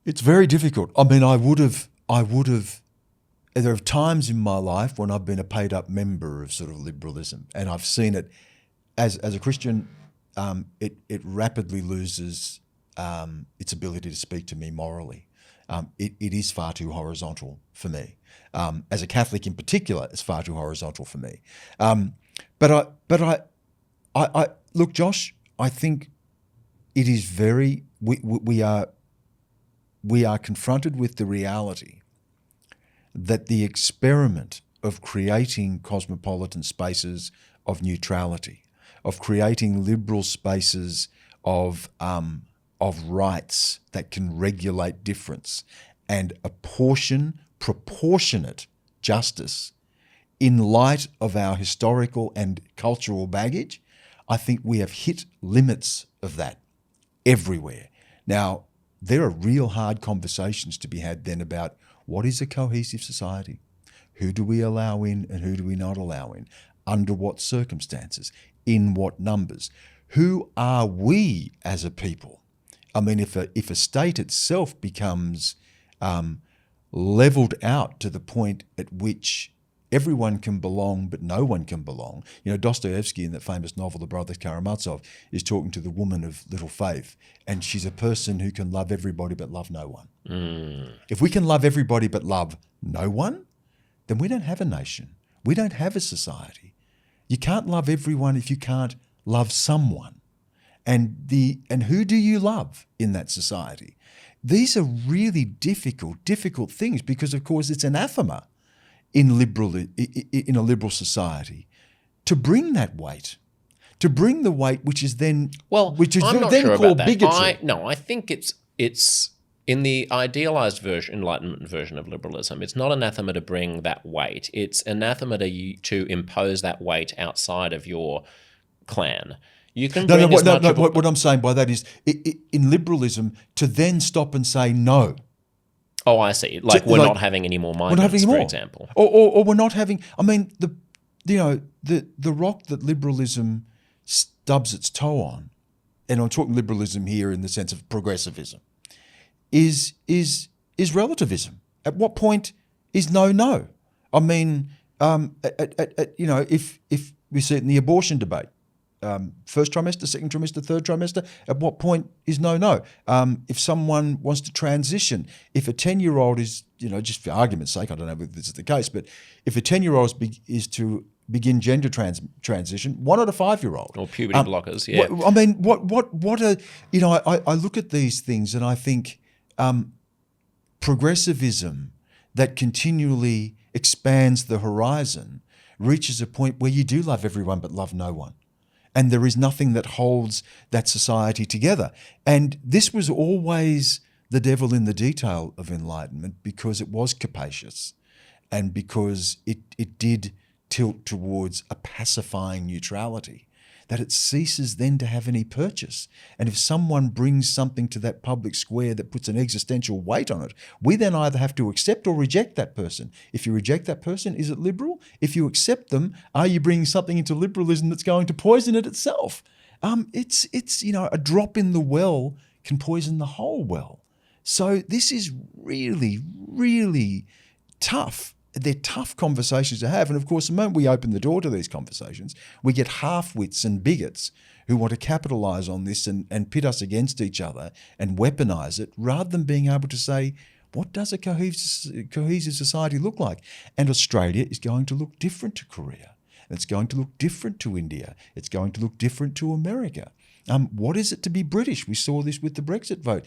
Speaker 2: It's very difficult. I mean, I would have. There are times in my life when I've been a paid-up member of sort of liberalism, and I've seen it as a Christian. It rapidly loses its ability to speak to me morally. It is far too horizontal for me. As a Catholic in particular, it's far too horizontal for me. But I look, Josh, I think it is very, we are confronted with the reality that the experiment of creating cosmopolitan spaces of neutrality, of creating liberal spaces of rights that can regulate difference and apportion proportionate justice in light of our historical and cultural baggage, I think we have hit limits of that everywhere. Now, there are real hard conversations to be had then about what is a cohesive society? Who do we allow in and who do we not allow in? Under what circumstances? In what numbers? Who are we as a people? I mean, if a state itself becomes leveled out to the point at which everyone can belong but no one can belong. Dostoevsky in that famous novel, The Brothers Karamazov, is talking to the woman of little faith, and she's a person who can love everybody but love no one. If we can love everybody but love no one, then we don't have a nation. We don't have a society. You can't love everyone if you can't love someone. And who do you love in that society? These are really difficult things because, of course, it's anathema in a liberal society to bring that weight, to bring the weight which is then
Speaker 1: I'm not sure
Speaker 2: called
Speaker 1: about that.
Speaker 2: bigotry.
Speaker 1: I think it's in the idealized Enlightenment version of liberalism. It's not anathema to bring that weight. It's anathema to impose that weight outside of your clan. You can bring
Speaker 2: what I'm saying by that is, in liberalism, to then stop and say no.
Speaker 1: Oh, I see. We're not having any more migrants, for example.
Speaker 2: Or we're not having. I mean, the rock that liberalism stubs its toe on, and I'm talking liberalism here in the sense of progressivism, is relativism. At what point is no? I mean, if we see it in the abortion debate. First trimester, second trimester, third trimester, at what point is no? If someone wants to transition, if a 10-year-old is, just for argument's sake, I don't know if this is the case, but if a 10-year-old is to begin gender transition, why not a 5-year-old?
Speaker 1: Or puberty blockers, yeah.
Speaker 2: I mean, what are, I look at these things and I think progressivism that continually expands the horizon reaches a point where you do love everyone but love no one. And there is nothing that holds that society together. And this was always the devil in the detail of Enlightenment because it was capacious and because it did tilt towards a pacifying neutrality, that it ceases then to have any purchase. And if someone brings something to that public square that puts an existential weight on it, we then either have to accept or reject that person. If you reject that person, is it liberal? If you accept them, are you bringing something into liberalism that's going to poison it itself? It's a drop in the well can poison the whole well. So this is really, really tough. They're tough conversations to have. And of course, the moment we open the door to these conversations, we get half-wits and bigots who want to capitalise on this and pit us against each other and weaponise it, rather than being able to say, what does a cohesive society look like? And Australia is going to look different to Korea. It's going to look different to India. It's going to look different to America. What is it to be British? We saw this with the Brexit vote.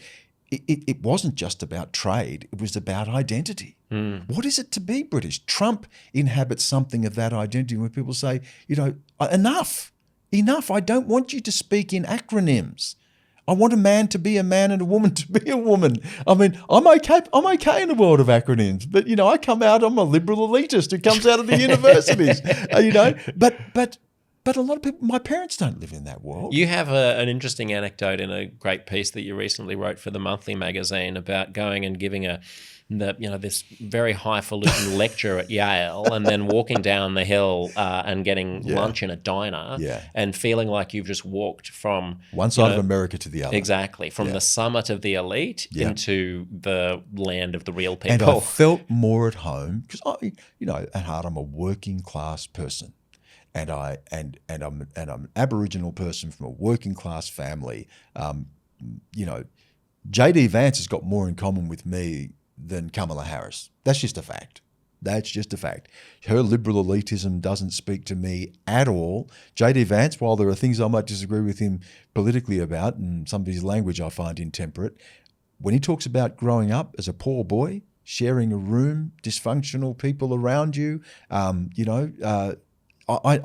Speaker 2: It wasn't just about trade. It was about identity. What is it to be British? Trump inhabits something of that identity where people say, enough. I don't want you to speak in acronyms. I want a man to be a man and a woman to be a woman. I mean, I'm okay in the world of acronyms, but I come out. I'm a liberal elitist who comes out of the universities. But a lot of people, my parents don't live in that world.
Speaker 1: You have an interesting anecdote in a great piece that you recently wrote for the Monthly magazine about going and giving this very highfalutin lecture at Yale, and then walking down the hill and getting lunch in a diner, and feeling like you've just walked from
Speaker 2: one side of America to the other.
Speaker 1: Exactly, from the summit of the elite into the land of the real people.
Speaker 2: And I felt more at home because at heart I'm a working class person. And I'm an Aboriginal person from a working class family. JD Vance has got more in common with me than Kamala Harris. That's just a fact. Her liberal elitism doesn't speak to me at all. JD Vance, while there are things I might disagree with him politically about, and some of his language I find intemperate, when he talks about growing up as a poor boy, sharing a room, dysfunctional people around you, I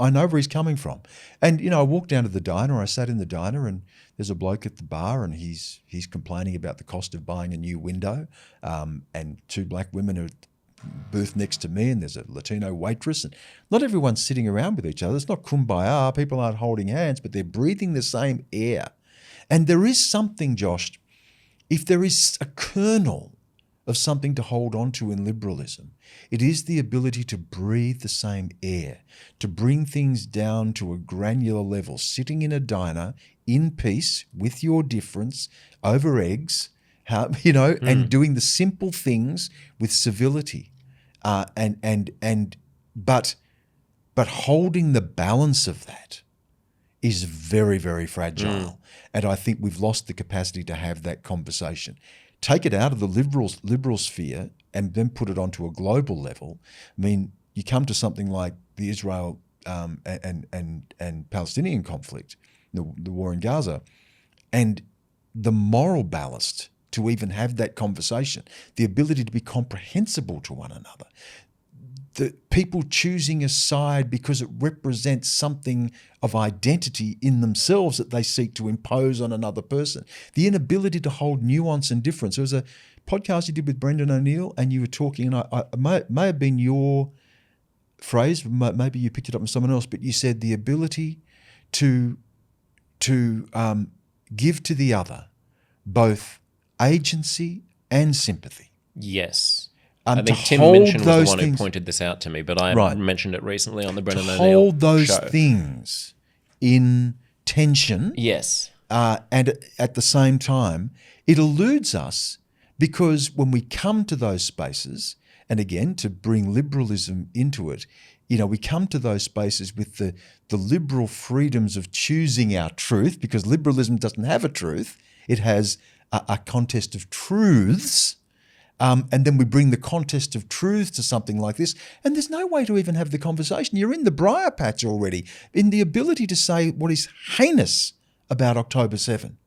Speaker 2: know where he's coming from. And, I walked down to the diner, I sat in the diner, and there's a bloke at the bar, and he's complaining about the cost of buying a new window, and two black women are booth next to me, and there's a Latino waitress, and not everyone's sitting around with each other. It's not kumbaya, people aren't holding hands, but they're breathing the same air. And there is something, Josh, if there is a kernel of something to hold on to in liberalism, it is the ability to breathe the same air, to bring things down to a granular level, sitting in a diner in peace with your difference over eggs, and doing the simple things with civility, but holding the balance of that is very, very fragile. And I think we've lost the capacity to have that conversation. Take it out of the liberal sphere and then put it onto a global level. I mean, you come to something like the Israel and Palestinian conflict, the war in Gaza, and the moral ballast to even have that conversation, the ability to be comprehensible to one another, the people choosing a side because it represents something of identity in themselves that they seek to impose on another person. The inability to hold nuance and difference. There was a podcast you did with Brendan O'Neill, and you were talking, and I may have been your phrase, maybe you picked it up from someone else, but you said the ability to give to the other both agency and sympathy.
Speaker 1: Yes. I think Tim Minchin was the one who pointed this out to me, but I mentioned it recently on the Brendan O'Neill show.
Speaker 2: Hold those things in tension.
Speaker 1: Yes.
Speaker 2: And at the same time, it eludes us because when we come to those spaces, and again, to bring liberalism into it, we come to those spaces with the liberal freedoms of choosing our truth, because liberalism doesn't have a truth. It has a contest of truths. And then we bring the contest of truth to something like this, and there's no way to even have the conversation. You're in the briar patch already, in the ability to say what is heinous about October 7.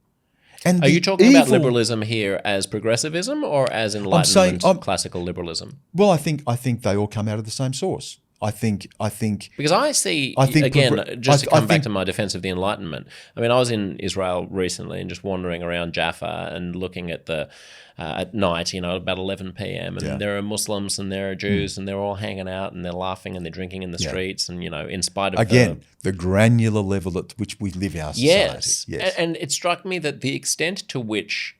Speaker 2: And
Speaker 1: are you talking about liberalism here as progressivism or as Enlightenment classical liberalism?
Speaker 2: Well, I think they all come out of the same source. I think
Speaker 1: because I see again, just to come back to my defense of the Enlightenment. I mean, I was in Israel recently and just wandering around Jaffa and looking at the at night, about 11 p.m. and there are Muslims and there are Jews and they're all hanging out and they're laughing and they're drinking in the streets and in spite of
Speaker 2: the granular level at which we live our society.
Speaker 1: Yes, and it struck me that the extent to which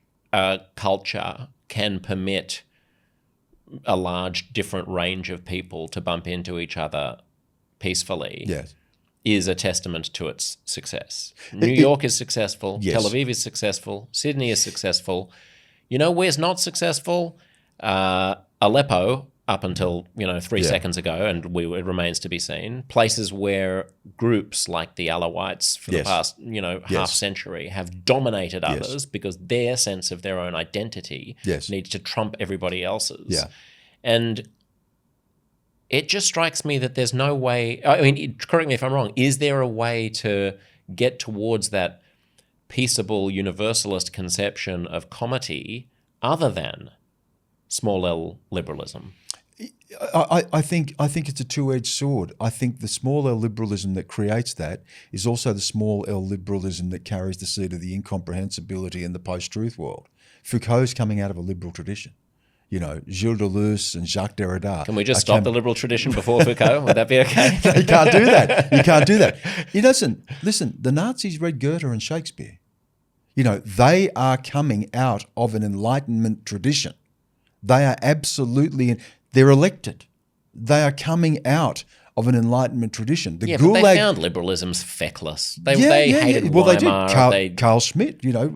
Speaker 1: culture can permit a large different range of people to bump into each other peacefully is a testament to its success. New York is successful. Tel Aviv is successful. Sydney is successful. Where's not successful? Aleppo, up until 3 seconds ago, and it remains to be seen. Places where groups like the Alawites for the past half century have dominated others because their sense of their own identity needs to trump everybody else's.
Speaker 2: Yeah.
Speaker 1: And it just strikes me that there's no way. I mean, correct me if I'm wrong. Is there a way to get towards that peaceable universalist conception of comity other than small L liberalism?
Speaker 2: I think it's a two-edged sword. I think the small L liberalism that creates that is also the small L liberalism that carries the seed of the incomprehensibility in the post-truth world. Foucault's coming out of a liberal tradition. You know, Gilles Deleuze and Jacques Derrida.
Speaker 1: Can we just stop the liberal tradition before Foucault? Would that be okay?
Speaker 2: No, you can't do that. You can't do that. You listen, the Nazis read Goethe and Shakespeare. You know, they are coming out of an Enlightenment tradition. They are absolutely, they're elected. They are coming out of an Enlightenment tradition.
Speaker 1: But they found liberalism's feckless. They hated
Speaker 2: Well,
Speaker 1: Weimar.
Speaker 2: they did. Carl Schmitt, you know,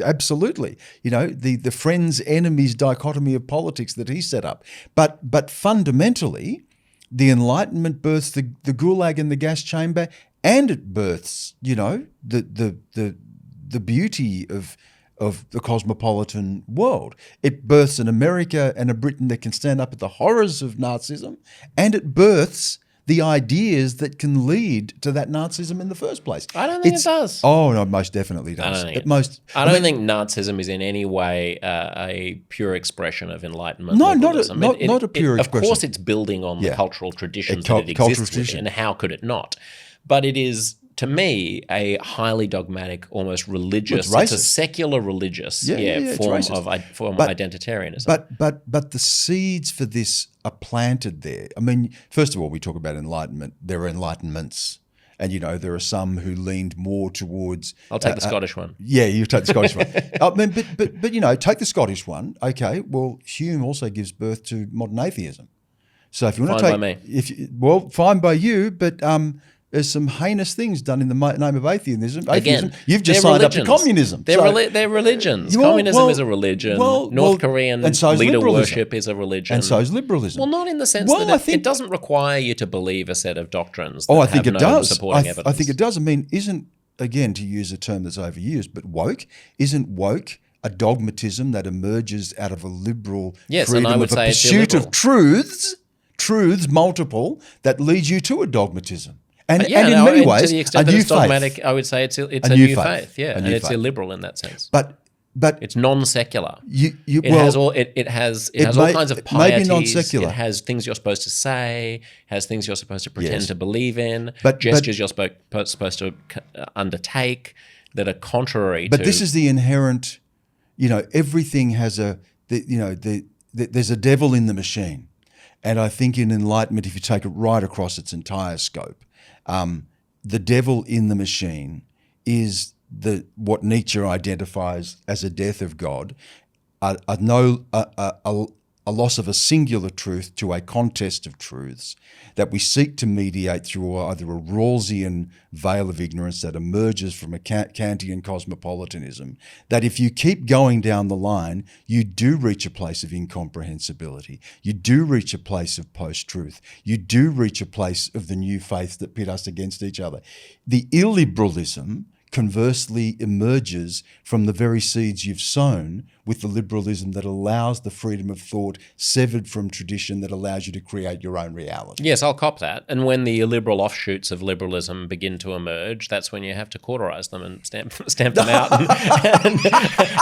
Speaker 2: absolutely. You know, the friends enemies dichotomy of politics that he set up. But fundamentally, the Enlightenment births the gulag and the gas chamber, and it births, you know, the beauty of the cosmopolitan world. It births an America and a Britain that can stand up at the horrors of Nazism, and it births the ideas that can lead to that Nazism in the first place.
Speaker 1: I don't think it does.
Speaker 2: Oh, no, it most definitely does.
Speaker 1: I don't think Nazism is in any way a pure expression of Enlightenment liberalism.
Speaker 2: Not a pure expression.
Speaker 1: Of course, it's building on the cultural traditions that it exists within, and how could it not? But it is, to me, a highly dogmatic, almost religious, it's a secular religious form of identitarianism.
Speaker 2: But the seeds for this are planted there. I mean, first of all, we talk about Enlightenment. There are Enlightenments. And, you know, there are some who leaned more towards...
Speaker 1: I'll take the Scottish one.
Speaker 2: Yeah, you take the Scottish one. I mean, but you know, take the Scottish one. Okay, well, Hume also gives birth to modern atheism. So if you want to take...
Speaker 1: Fine by me.
Speaker 2: Fine by you, but... there's some heinous things done in the name of atheism.
Speaker 1: Again,
Speaker 2: you've just signed up to communism.
Speaker 1: They're religions. Communism is a religion. North Korean leader worship is a religion.
Speaker 2: And so is liberalism.
Speaker 1: Well, not in the sense that it doesn't require you to believe a set of doctrines that
Speaker 2: I think
Speaker 1: have
Speaker 2: it
Speaker 1: no
Speaker 2: does.
Speaker 1: supporting evidence.
Speaker 2: I think it does. I mean, again, to use a term that's overused, but isn't woke a dogmatism that emerges out of a liberal freedom
Speaker 1: and I would
Speaker 2: of a
Speaker 1: say
Speaker 2: pursuit of truths multiple, that leads you to a dogmatism? And in many ways,
Speaker 1: to the extent that it's dogmatic, I would say it's a new faith, and it's illiberal in that sense.
Speaker 2: But
Speaker 1: it's non-secular.
Speaker 2: It
Speaker 1: has all kinds of pieties.
Speaker 2: Maybe non-secular.
Speaker 1: It has things you're supposed to say. Has things you're supposed to pretend to believe in.
Speaker 2: But
Speaker 1: gestures you're supposed to undertake that are contrary.
Speaker 2: But this is the inherent. You know, everything has there's a devil in the machine, and I think in Enlightenment, if you take it right across its entire scope. The devil in the machine is what Nietzsche identifies as a death of God, a loss of a singular truth to a contest of truths that we seek to mediate through either a Rawlsian veil of ignorance that emerges from a Kantian cosmopolitanism, that if you keep going down the line, you do reach a place of incomprehensibility. You do reach a place of post-truth. You do reach a place of the new faiths that pit us against each other. The illiberalism conversely emerges from the very seeds you've sown with the liberalism that allows the freedom of thought severed from tradition that allows you to create your own reality.
Speaker 1: Yes, I'll cop that. And when the illiberal offshoots of liberalism begin to emerge, that's when you have to cauterize them and stamp them out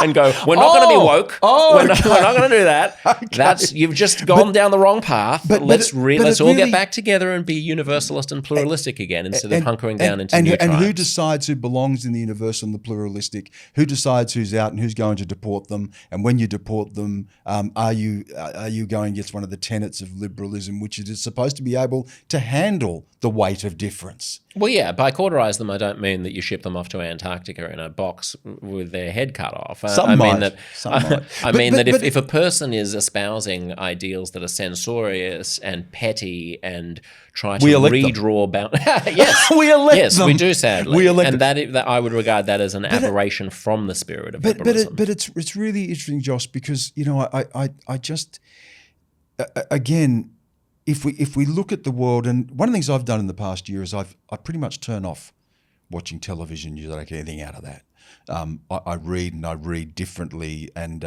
Speaker 1: and go, we're not going to be woke. We're not going to do that. Okay. You've just gone down the wrong path. Let's all get back together and be universalist and pluralistic again instead of hunkering down into new tribes.
Speaker 2: And who decides who belongs in the universal and the pluralistic? Who decides who's out and who's going to deport them? And when you deport them, are you going against one of the tenets of liberalism, which is supposed to be able to handle the weight of difference?
Speaker 1: Well, yeah, by cauterize them, I don't mean that you ship them off to Antarctica in a box with their head cut off. I mean that if a person is espousing ideals that are censorious and petty and try to redraw boundaries, yes,
Speaker 2: we elect them.
Speaker 1: We do, sadly.
Speaker 2: We elect
Speaker 1: that I would regard that as an aberration from the spirit of liberalism.
Speaker 2: But it's really interesting, Josh, because you know I just again. If we look at the world, and one of the things I've done in the past year is I pretty much turn off watching television. You don't get anything out of that. I read and I read differently, and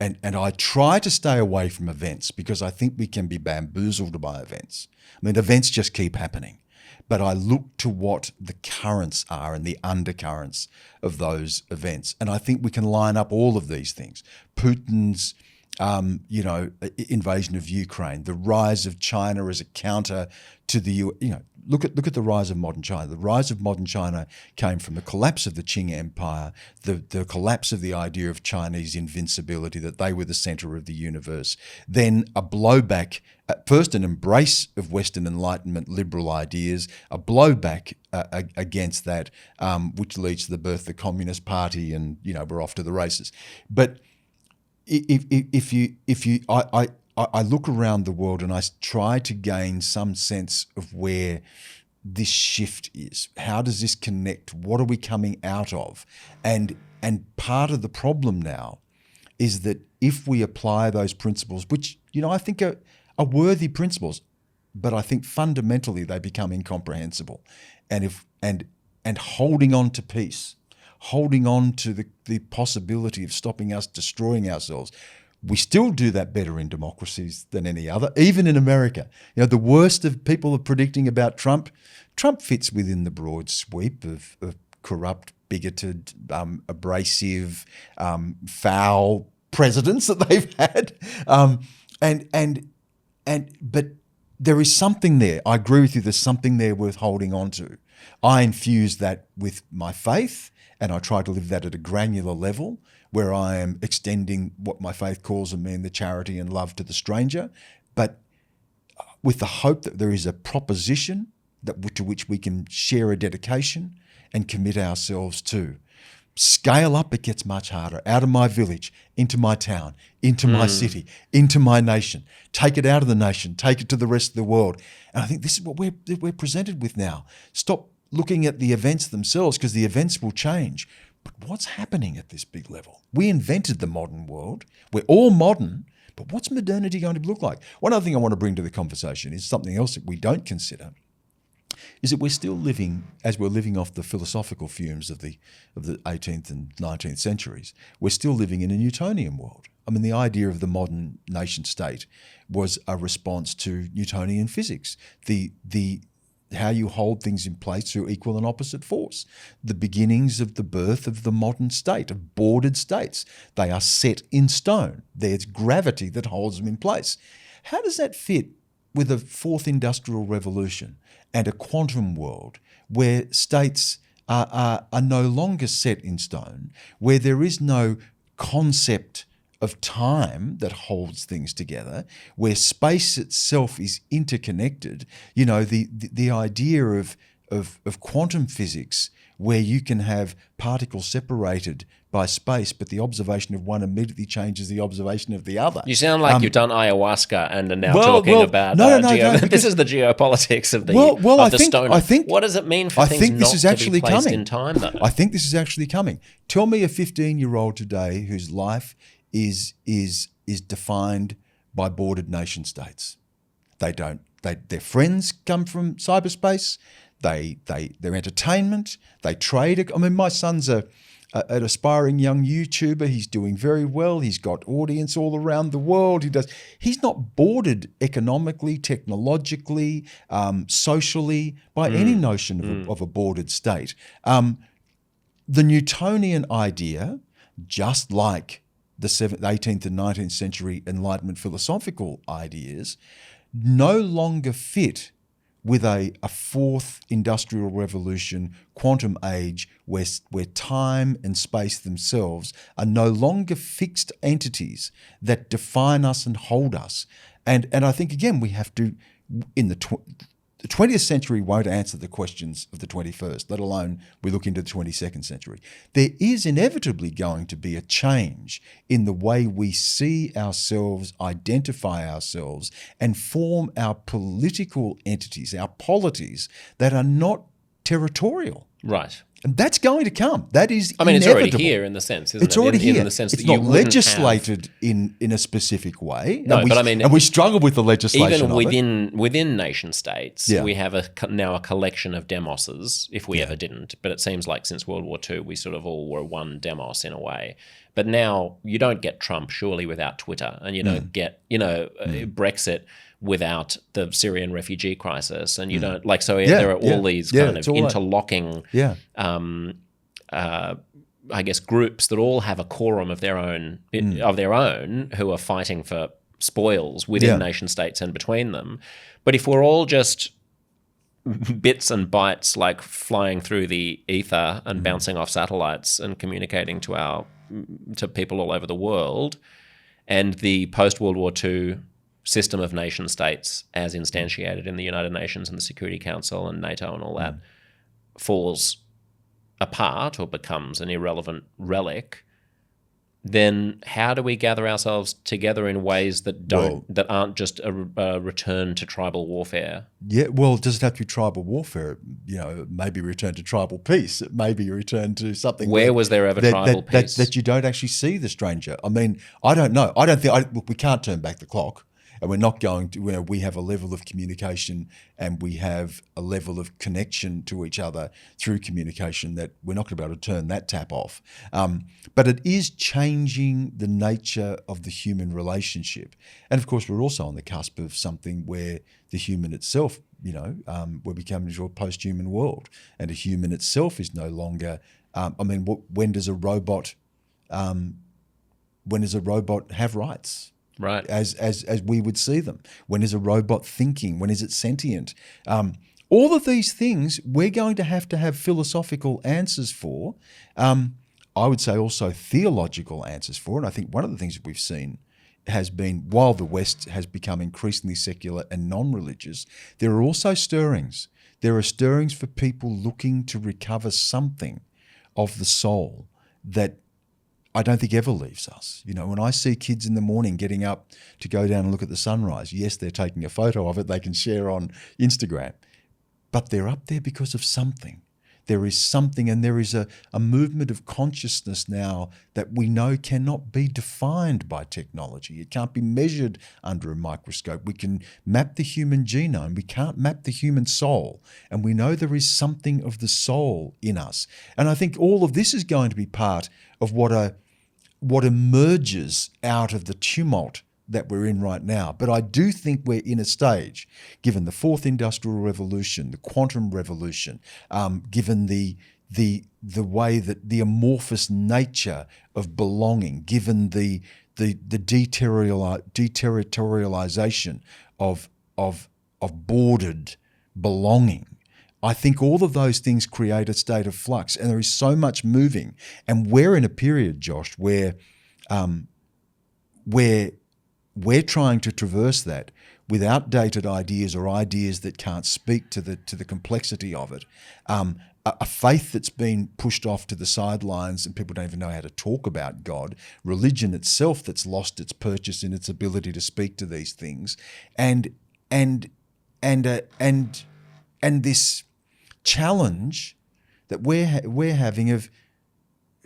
Speaker 2: I try to stay away from events because I think we can be bamboozled by events. I mean, events just keep happening. but I look to what the currents are and the undercurrents of those events. And I think we can line up all of these things. Putin's invasion of Ukraine, the rise of China as a counter to the look at the rise of modern China. The rise of modern China came from the collapse of the Qing Empire, the collapse of the idea of Chinese invincibility, that they were the center of the universe. Then a blowback, first an embrace of Western Enlightenment liberal ideas, a blowback against that, which leads to the birth of the Communist Party, and we're off to the races. But I look around the world and I try to gain some sense of where this shift is. How does this connect? What are we coming out of? And part of the problem now is that if we apply those principles, which I think are worthy principles, but I think fundamentally they become incomprehensible. And holding on to peace, holding on to the possibility of stopping us destroying ourselves. We still do that better in democracies than any other, even in America. The worst of people are predicting about Trump fits within the broad sweep of corrupt, bigoted, abrasive, foul presidents that they've had. But there is something there. I agree with you. There's something there worth holding on to. I infuse that with my faith, and I try to live that at a granular level, where I am extending what my faith calls and mean the charity and love to the stranger, but with the hope that there is a proposition to which we can share a dedication and commit ourselves to. Scale up, it gets much harder. Out of my village, into my town, into my city, into my nation. Take it out of the nation, take it to the rest of the world. And I think this is what we're presented with now. Stop looking at the events themselves, because the events will change. But what's happening at this big level? We invented the modern world. We're all modern, but what's modernity going to look like? One other thing I want to bring to the conversation is something else that we don't consider, is that we're still living, as we're living off the philosophical fumes of the 18th and 19th centuries, we're still living in a Newtonian world. I mean, the idea of the modern nation state was a response to Newtonian physics. How you hold things in place through equal and opposite force. The beginnings of the birth of the modern state, of bordered states. They are set in stone. There's gravity that holds them in place. How does that fit with a fourth industrial revolution and a quantum world where states are no longer set in stone, where there is no concept of time that holds things together, where space itself is interconnected? The idea of quantum physics, where you can have particles separated by space, but the observation of one immediately changes the observation of the other.
Speaker 1: You sound like you've done ayahuasca and are now talking about this is the geopolitics of the stoner. What does it mean for things not to be placed in time, though?
Speaker 2: I think this is actually coming. Tell me a 15-year-old today whose life is defined by bordered nation states. Their friends come from cyberspace. Their entertainment. They trade. I mean, my son's an aspiring young YouTuber. He's doing very well. He's got audience all around the world. He's not bordered economically, technologically, socially by any notion of a bordered state. The Newtonian idea, just like the 18th and 19th century Enlightenment philosophical ideas, no longer fit with a fourth industrial revolution, quantum age, where time and space themselves are no longer fixed entities that define us and hold us. And I think, again, we have to, in the 20th century won't answer the questions of the 21st, let alone we look into the 22nd century. There is inevitably going to be a change in the way we see ourselves, identify ourselves, and form our political entities, our polities, that are not territorial.
Speaker 1: Right.
Speaker 2: And that's going to come. That is inevitable.
Speaker 1: It's already here in the sense, isn't it?
Speaker 2: It's already here.
Speaker 1: In the sense
Speaker 2: it's
Speaker 1: that
Speaker 2: not legislated in a specific way.
Speaker 1: No,
Speaker 2: and we struggle with the legislation
Speaker 1: even within nation states, we have now a collection of demoses, if we ever didn't. But it seems like since World War II, we sort of all were one demos in a way. But now you don't get Trump, surely, without Twitter. And you don't get, Brexit without the Syrian refugee crisis, and you don't like. So there are all these kind of interlocking, I guess, groups that all have a quorum of their own who are fighting for spoils within nation states and between them. But if we're all just bits and bytes, like flying through the ether and bouncing off satellites and communicating to people all over the world, and the post-World War II system of nation states as instantiated in the United Nations and the Security Council and NATO and all that falls apart or becomes an irrelevant relic, then how do we gather ourselves together in ways that that aren't just a return to tribal warfare?
Speaker 2: Yeah, well, it doesn't have to be tribal warfare. Maybe return to tribal peace. It may be a return to something.
Speaker 1: Where was there ever tribal peace?
Speaker 2: That you don't actually see the stranger. I mean, I don't know. I don't think look, we can't turn back the clock. And we're not going to, we have a level of communication and we have a level of connection to each other through communication that we're not going to be able to turn that tap off. But it is changing the nature of the human relationship. And of course, we're also on the cusp of something where the human itself, we're becoming into a post-human world, and a human itself is no longer, when does a robot have rights?
Speaker 1: Right.
Speaker 2: As we would see them. When is a robot thinking? When is it sentient? All of these things we're going to have philosophical answers for. I would say also theological answers for. And I think one of the things that we've seen has been, while the West has become increasingly secular and non-religious, there are also stirrings. There are stirrings for people looking to recover something of the soul that I don't think ever leaves us. When I see kids in the morning getting up to go down and look at the sunrise, yes, they're taking a photo of it, they can share on Instagram, but they're up there because of something. There is something, and there is a movement of consciousness now that we know cannot be defined by technology. It can't be measured under a microscope. We can map the human genome. We can't map the human soul. And we know there is something of the soul in us. And I think all of this is going to be part of what emerges out of the tumult that we're in right now. But I do think we're in a stage, given the fourth industrial revolution, the quantum revolution, given the way that the amorphous nature of belonging, given the deterritorialization of bordered belonging. I think all of those things create a state of flux, and there is so much moving. And we're in a period, Josh, where we're trying to traverse that with outdated ideas or ideas that can't speak to the complexity of it. A faith that's been pushed off to the sidelines and people don't even know how to talk about God. Religion itself that's lost its purchase in its ability to speak to these things, and this challenge that we're having of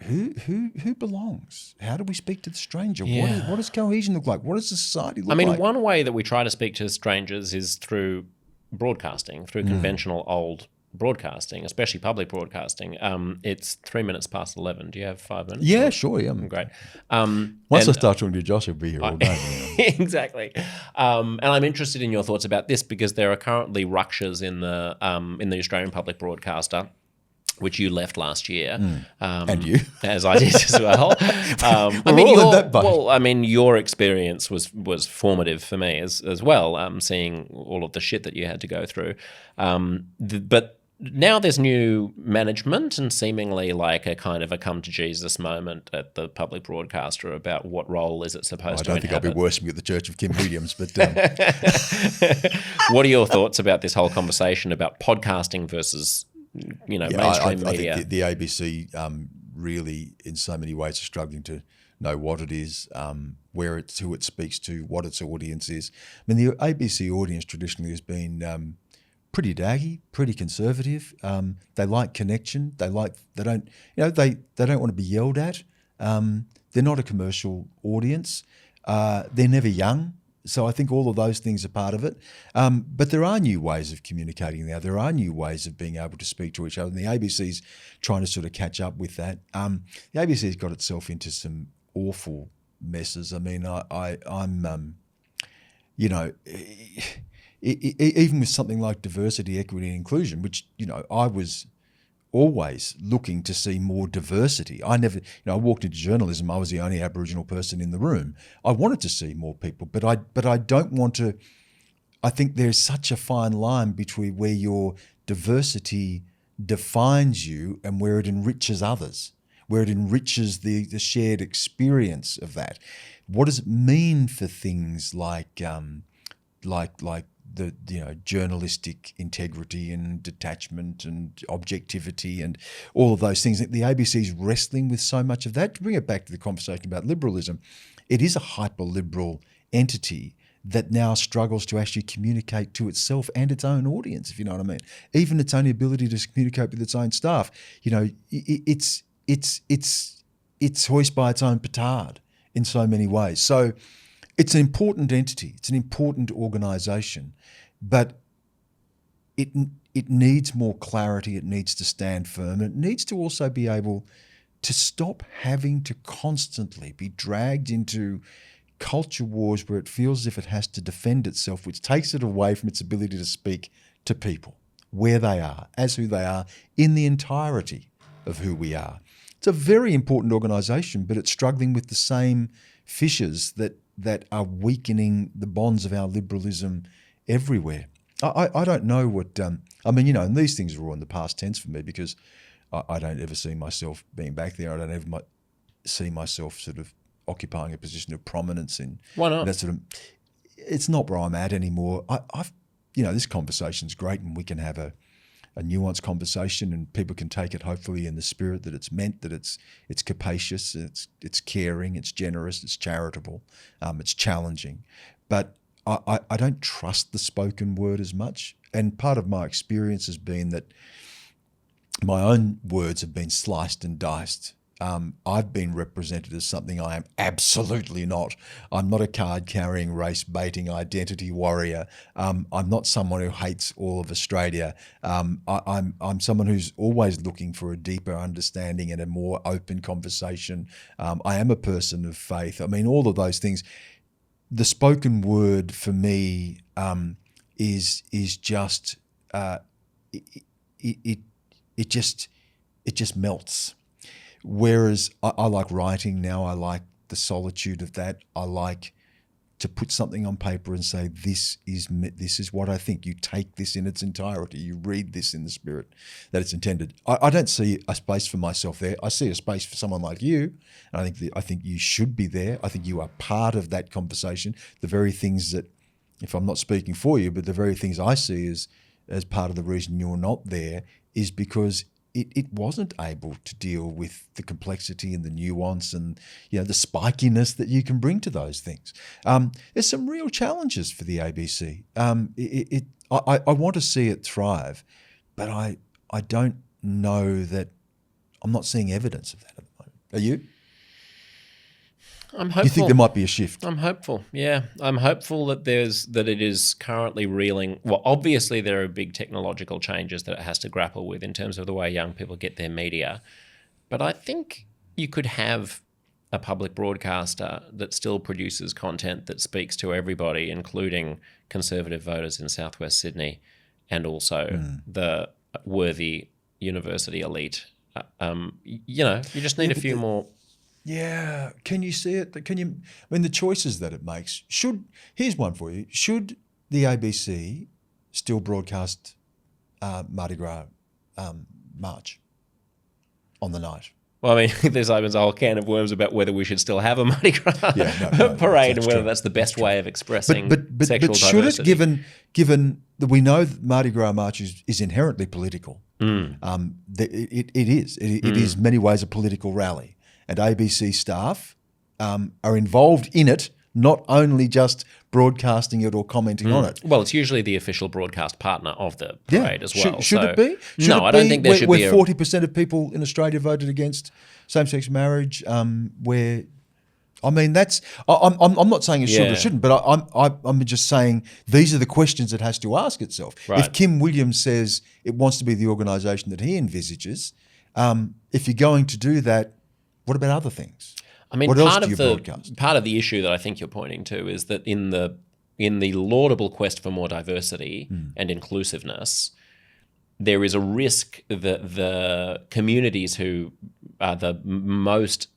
Speaker 2: who belongs? How do we speak to the stranger?
Speaker 1: Yeah.
Speaker 2: What does cohesion look like? What does society look like?
Speaker 1: One way that we try to speak to strangers is through broadcasting, through conventional old broadcasting, especially public broadcasting. It's 3 minutes past 11. Do you have 5 minutes?
Speaker 2: Yeah, sure. Yeah,
Speaker 1: great.
Speaker 2: Once I start talking to Josh, I'll be here all day.
Speaker 1: Exactly. And I'm interested in your thoughts about this because there are currently ructions in the Australian public broadcaster, which you left last year.
Speaker 2: And you.
Speaker 1: As I did as well. Your experience was formative for me as well, seeing all of the shit that you had to go through. But now there's new management and seemingly like a kind of a come to Jesus moment at the public broadcaster about what role is it supposed to inhabit. I don't think
Speaker 2: I'll be worshipping at the Church of Kim Williams, but...
Speaker 1: What are your thoughts about this whole conversation about podcasting versus... mainstream media?
Speaker 2: I think the ABC really, in so many ways, are struggling to know what it is, who it speaks to, what its audience is. I mean, the ABC audience traditionally has been pretty daggy, pretty conservative. They like connection. They don't want to be yelled at. They're not a commercial audience. They're never young. So I think all of those things are part of it. But there are new ways of communicating now. There are new ways of being able to speak to each other. And the ABC's trying to sort of catch up with that. The ABC's got itself into some awful messes. I mean, you know, even with something like diversity, equity, and inclusion, which, you know, I was always looking to see more diversity. I never, you know, I walked into journalism. I was the only Aboriginal person in the room. I wanted to see more people, but I don't want to. I think there's such a fine line between where your diversity defines you and where it enriches others, where it enriches the shared experience of that. What does it mean for things like the, you know, journalistic integrity and detachment and objectivity and all of those things? The ABC is wrestling with so much of that. To bring it back to the conversation about liberalism, it is a hyper-liberal entity that now struggles to actually communicate to itself and its own audience, if you know what I mean. Even its own ability to communicate with its own staff. You know, it's hoist by its own petard in so many ways. So it's an important entity. It's an important organisation, but it needs more clarity. It needs to stand firm. And it needs to also be able to stop having to constantly be dragged into culture wars where it feels as if it has to defend itself, which takes it away from its ability to speak to people where they are, as who they are, in the entirety of who we are. It's a very important organisation, but it's struggling with the same fissures that are weakening the bonds of our liberalism everywhere. I don't know what, I mean, you know, and these things are all in the past tense for me because I don't ever see myself being back there. I don't ever see myself sort of occupying a position of prominence in that sort of. It's not where I'm at anymore. I've, you know, this conversation's great, and we can have a nuanced conversation, and people can take it hopefully in the spirit that it's meant, that it's capacious, it's caring, it's generous, it's charitable, it's challenging. But I don't trust the spoken word as much, and part of my experience has been that my own words have been sliced and diced. I've been represented as something I am absolutely not. I'm not a card-carrying, race-baiting identity warrior. I'm not someone who hates all of Australia. I'm someone who's always looking for a deeper understanding and a more open conversation. I am a person of faith. I mean, all of those things. The spoken word for me is just it just melts. Whereas I like writing now. I like the solitude of that. I like to put something on paper and say, this is what I think. You take this in its entirety. You read this in the spirit that it's intended. I don't see a space for myself there. I see a space for someone like you. And I think you should be there. I think you are part of that conversation. The very things that, if I'm not speaking for you, but the very things I see as part of the reason you're not there is because it wasn't able to deal with the complexity and the nuance and, you know, the spikiness that you can bring to those things. There's some real challenges for the ABC. I want to see it thrive, but I don't know that. I'm not seeing evidence of that at the moment. Are you?
Speaker 1: I'm hopeful.
Speaker 2: You think there might be a shift?
Speaker 1: I'm hopeful. Yeah, I'm hopeful that it is currently reeling. Well, obviously there are big technological changes that it has to grapple with in terms of the way young people get their media. But I think you could have a public broadcaster that still produces content that speaks to everybody, including conservative voters in Southwest Sydney, and also the worthy university elite. You know, you just need a few more.
Speaker 2: Yeah, can you see it? I mean, the choices that it makes. Here's one for you. Should the ABC still broadcast Mardi Gras march on the night?
Speaker 1: Well, I mean, this opens a whole can of worms about whether we should still have a Mardi Gras parade and whether that's the best way of expressing sexual
Speaker 2: should
Speaker 1: diversity.
Speaker 2: It, given that we know that Mardi Gras march is inherently political, it is. It is in many ways a political rally. And ABC staff are involved in it, not only just broadcasting it or commenting on it.
Speaker 1: Well, it's usually the official broadcast partner of the parade as well.
Speaker 2: Should it be?
Speaker 1: I don't think there should be.
Speaker 2: Where 40% of people in Australia voted against same-sex marriage, where, I mean, that's. I'm not saying it should or shouldn't, but I'm just saying these are the questions it has to ask itself.
Speaker 1: Right.
Speaker 2: If Kim Williams says it wants to be the organisation that he envisages, if you're going to do that, what about other things?
Speaker 1: I mean,
Speaker 2: what else do you broadcast?
Speaker 1: Part of the issue that I think you're pointing to is that in the in the laudable quest for more diversity and inclusiveness, there is a risk that the communities who are the most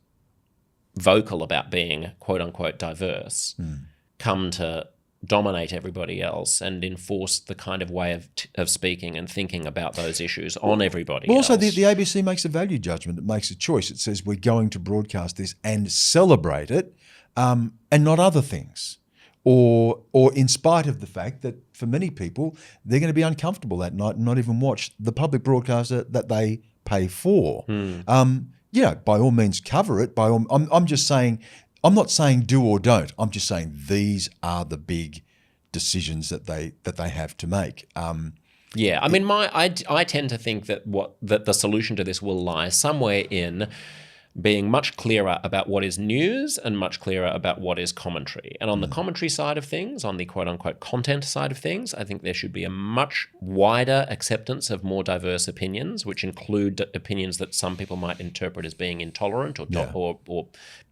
Speaker 1: vocal about being quote unquote diverse come to dominate everybody else and enforce the kind of way of speaking and thinking about those issues on everybody else.
Speaker 2: Also, the ABC makes a value judgment. It makes a choice. It says we're going to broadcast this and celebrate it and not other things. Or in spite of the fact that for many people, they're going to be uncomfortable that night and not even watch the public broadcaster that they pay for. By all means cover it. I'm just saying, I'm not saying do or don't. I'm just saying these are the big decisions that they have to make.
Speaker 1: I tend to think that that the solution to this will lie somewhere in being much clearer about what is news and much clearer about what is commentary. And on the commentary side of things, on the quote-unquote content side of things, I think there should be a much wider acceptance of more diverse opinions, which include opinions that some people might interpret as being intolerant or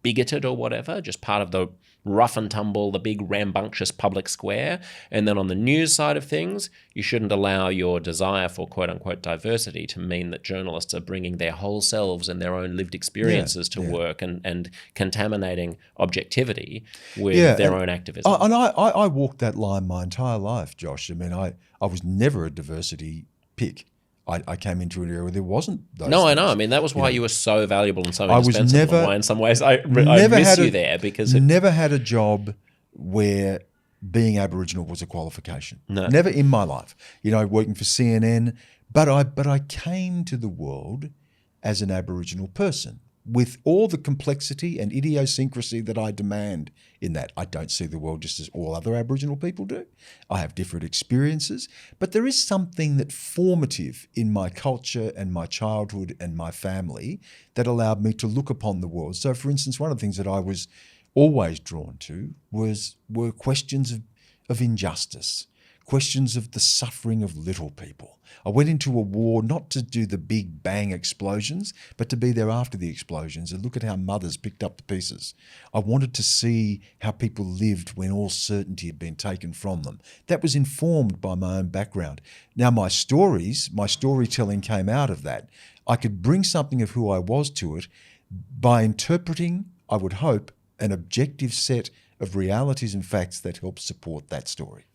Speaker 1: bigoted or whatever, just part of the rough and tumble, the big rambunctious public square. And then on the news side of things, you shouldn't allow your desire for quote-unquote diversity to mean that journalists are bringing their whole selves and their own lived experiences to work and contaminating objectivity with their own activism.
Speaker 2: I walked that line my entire life, Josh. I mean, I was never a diversity pick. I came into an era where there wasn't those things.
Speaker 1: I know. I mean, that was why you were so valuable and so indispensable. Why in some ways I miss you there because
Speaker 2: never had a job where being Aboriginal was a qualification.
Speaker 1: No.
Speaker 2: Never in my life. Working for CNN, but I came to the world as an Aboriginal person with all the complexity and idiosyncrasy that I demand in that. I don't see the world just as all other Aboriginal people do. I have different experiences, but there is something that formative in my culture and my childhood and my family that allowed me to look upon the world. So, for instance, one of the things that I was always drawn to were questions of injustice, questions of the suffering of little people. I went into a war not to do the big bang explosions, but to be there after the explosions and look at how mothers picked up the pieces. I wanted to see how people lived when all certainty had been taken from them. That was informed by my own background. Now, my storytelling came out of that. I could bring something of who I was to it by interpreting, I would hope, an objective set of realities and facts that help support that story.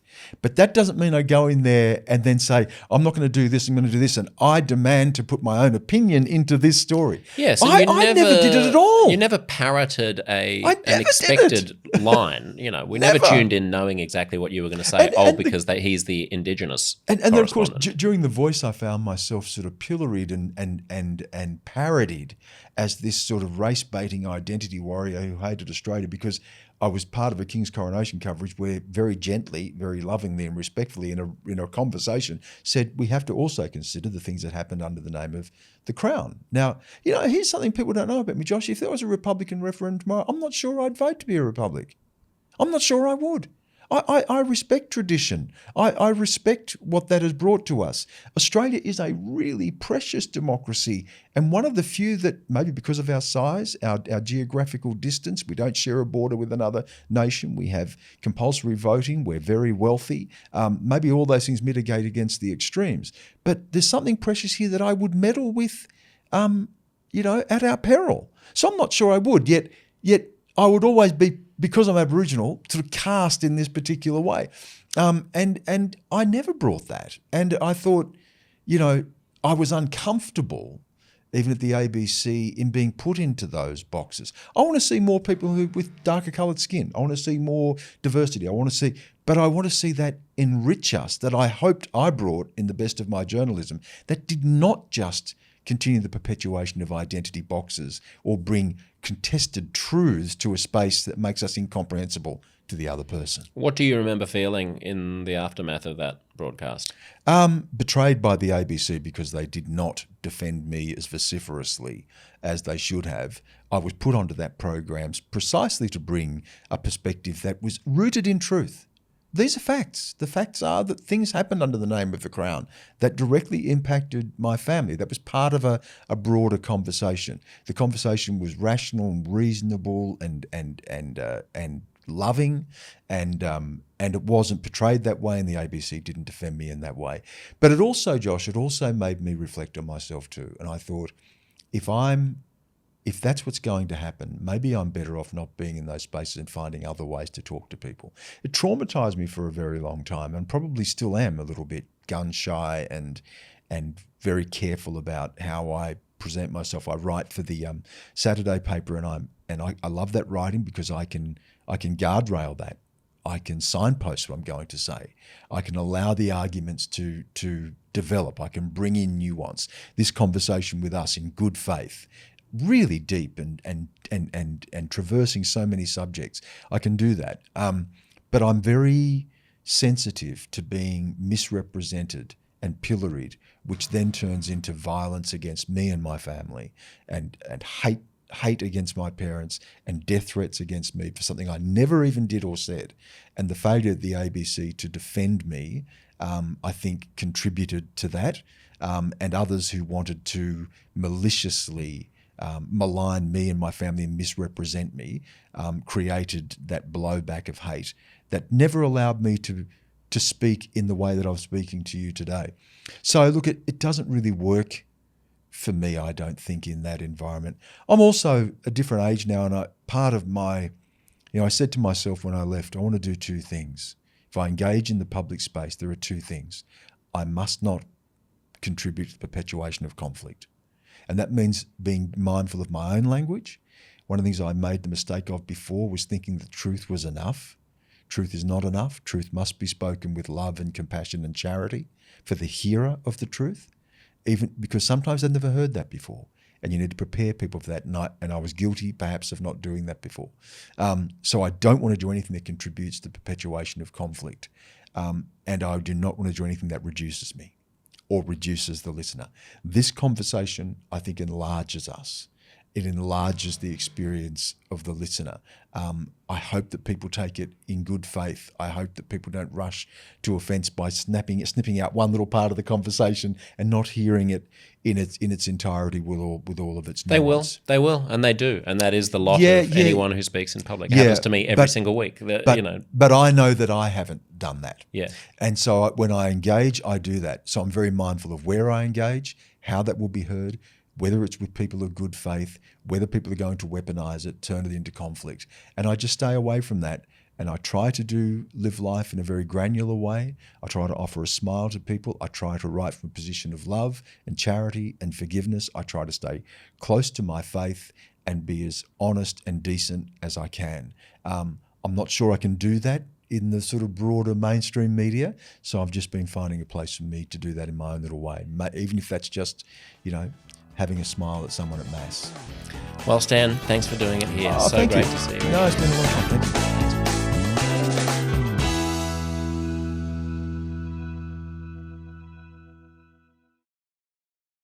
Speaker 2: But that doesn't mean I go in there and then say, I'm not going to do this, I'm going to do this, and I demand to put my own opinion into this story.
Speaker 1: Yes,
Speaker 2: I never did it at all.
Speaker 1: You never parroted an expected line. We never tuned in knowing exactly what you were going to say, because he's the Indigenous
Speaker 2: and then, of course, during The Voice, I found myself sort of pilloried and parodied as this sort of race-baiting identity warrior who hated Australia because I was part of a King's coronation coverage where very gently, very lovingly and respectfully in a conversation said we have to also consider the things that happened under the name of the Crown. Now, here's something people don't know about me, Josh. If there was a Republican referendum tomorrow, I'm not sure I'd vote to be a Republic. I'm not sure I would. I respect tradition. I respect what that has brought to us. Australia is a really precious democracy and one of the few that maybe because of our size, our geographical distance, we don't share a border with another nation. We have compulsory voting. We're very wealthy. Maybe all those things mitigate against the extremes. But there's something precious here that I would meddle with, at our peril. So I'm not sure I would. Yet I would always be, because I'm Aboriginal, sort of cast in this particular way. And I never brought that. And I thought, I was uncomfortable, even at the ABC, in being put into those boxes. I want to see more people with darker coloured skin. I want to see more diversity. But I want to see that enrich us, that I hoped I brought in the best of my journalism, that did not just continue the perpetuation of identity boxes or bring contested truths to a space that makes us incomprehensible to the other person.
Speaker 1: What do you remember feeling in the aftermath of that broadcast?
Speaker 2: Betrayed by the ABC because they did not defend me as vociferously as they should have. I was put onto that program precisely to bring a perspective that was rooted in truth. These are facts. The facts are that things happened under the name of the Crown that directly impacted my family. That was part of a broader conversation. The conversation was rational and reasonable and loving, and it wasn't portrayed that way, and the ABC didn't defend me in that way. But it also, Josh, it also made me reflect on myself too. And I thought, if that's what's going to happen, maybe I'm better off not being in those spaces and finding other ways to talk to people. It traumatized me for a very long time, and probably still am a little bit gun shy and very careful about how I present myself. I write for the Saturday paper, and I love that writing because I can guardrail that. I can signpost what I'm going to say. I can allow the arguments to develop. I can bring in nuance. This conversation with us in good faith, really deep and traversing so many subjects. I can do that. But I'm very sensitive to being misrepresented and pilloried, which then turns into violence against me and my family, and hate against my parents, and death threats against me for something I never even did or said. And the failure of the ABC to defend me, I think, contributed to that. And others who wanted to maliciously malign me and my family and misrepresent me created that blowback of hate that never allowed me to speak in the way that I'm speaking to you today. So look, it doesn't really work for me, I don't think, in that environment. I'm also a different age now, and part of my, I said to myself when I left, I want to do two things. If I engage in the public space, there are two things. I must not contribute to the perpetuation of conflict. And that means being mindful of my own language. One of the things I made the mistake of before was thinking that truth was enough. Truth is not enough. Truth must be spoken with love and compassion and charity for the hearer of the truth, even because sometimes they've never heard that before. And you need to prepare people for that. And I was guilty, perhaps, of not doing that before. So I don't want to do anything that contributes to the perpetuation of conflict. And I do not want to do anything that reduces me or reduces the listener. This conversation, I think, enlarges us. It enlarges the experience of the listener. I hope that people take it in good faith. I hope that people don't rush to offence by snipping out one little part of the conversation and not hearing it in its entirety with all of its nuance.
Speaker 1: They will, and they do, and that is the lot of anyone who speaks in public. It happens to me every single week.
Speaker 2: But I know that I haven't done that.
Speaker 1: Yeah.
Speaker 2: And so when I engage, I do that. So I'm very mindful of where I engage, how that will be heard, whether it's with people of good faith, whether people are going to weaponize it, turn it into conflict. And I just stay away from that. And I try to live life in a very granular way. I try to offer a smile to people. I try to write from a position of love and charity and forgiveness. I try to stay close to my faith and be as honest and decent as I can. I'm not sure I can do that in the sort of broader mainstream media. So I've just been finding a place for me to do that in my own little way, even if that's just, having a smile at someone at Mass.
Speaker 1: Well, Stan, thanks for doing it here. So great to see you.
Speaker 2: No, it's been a long time. Thank you.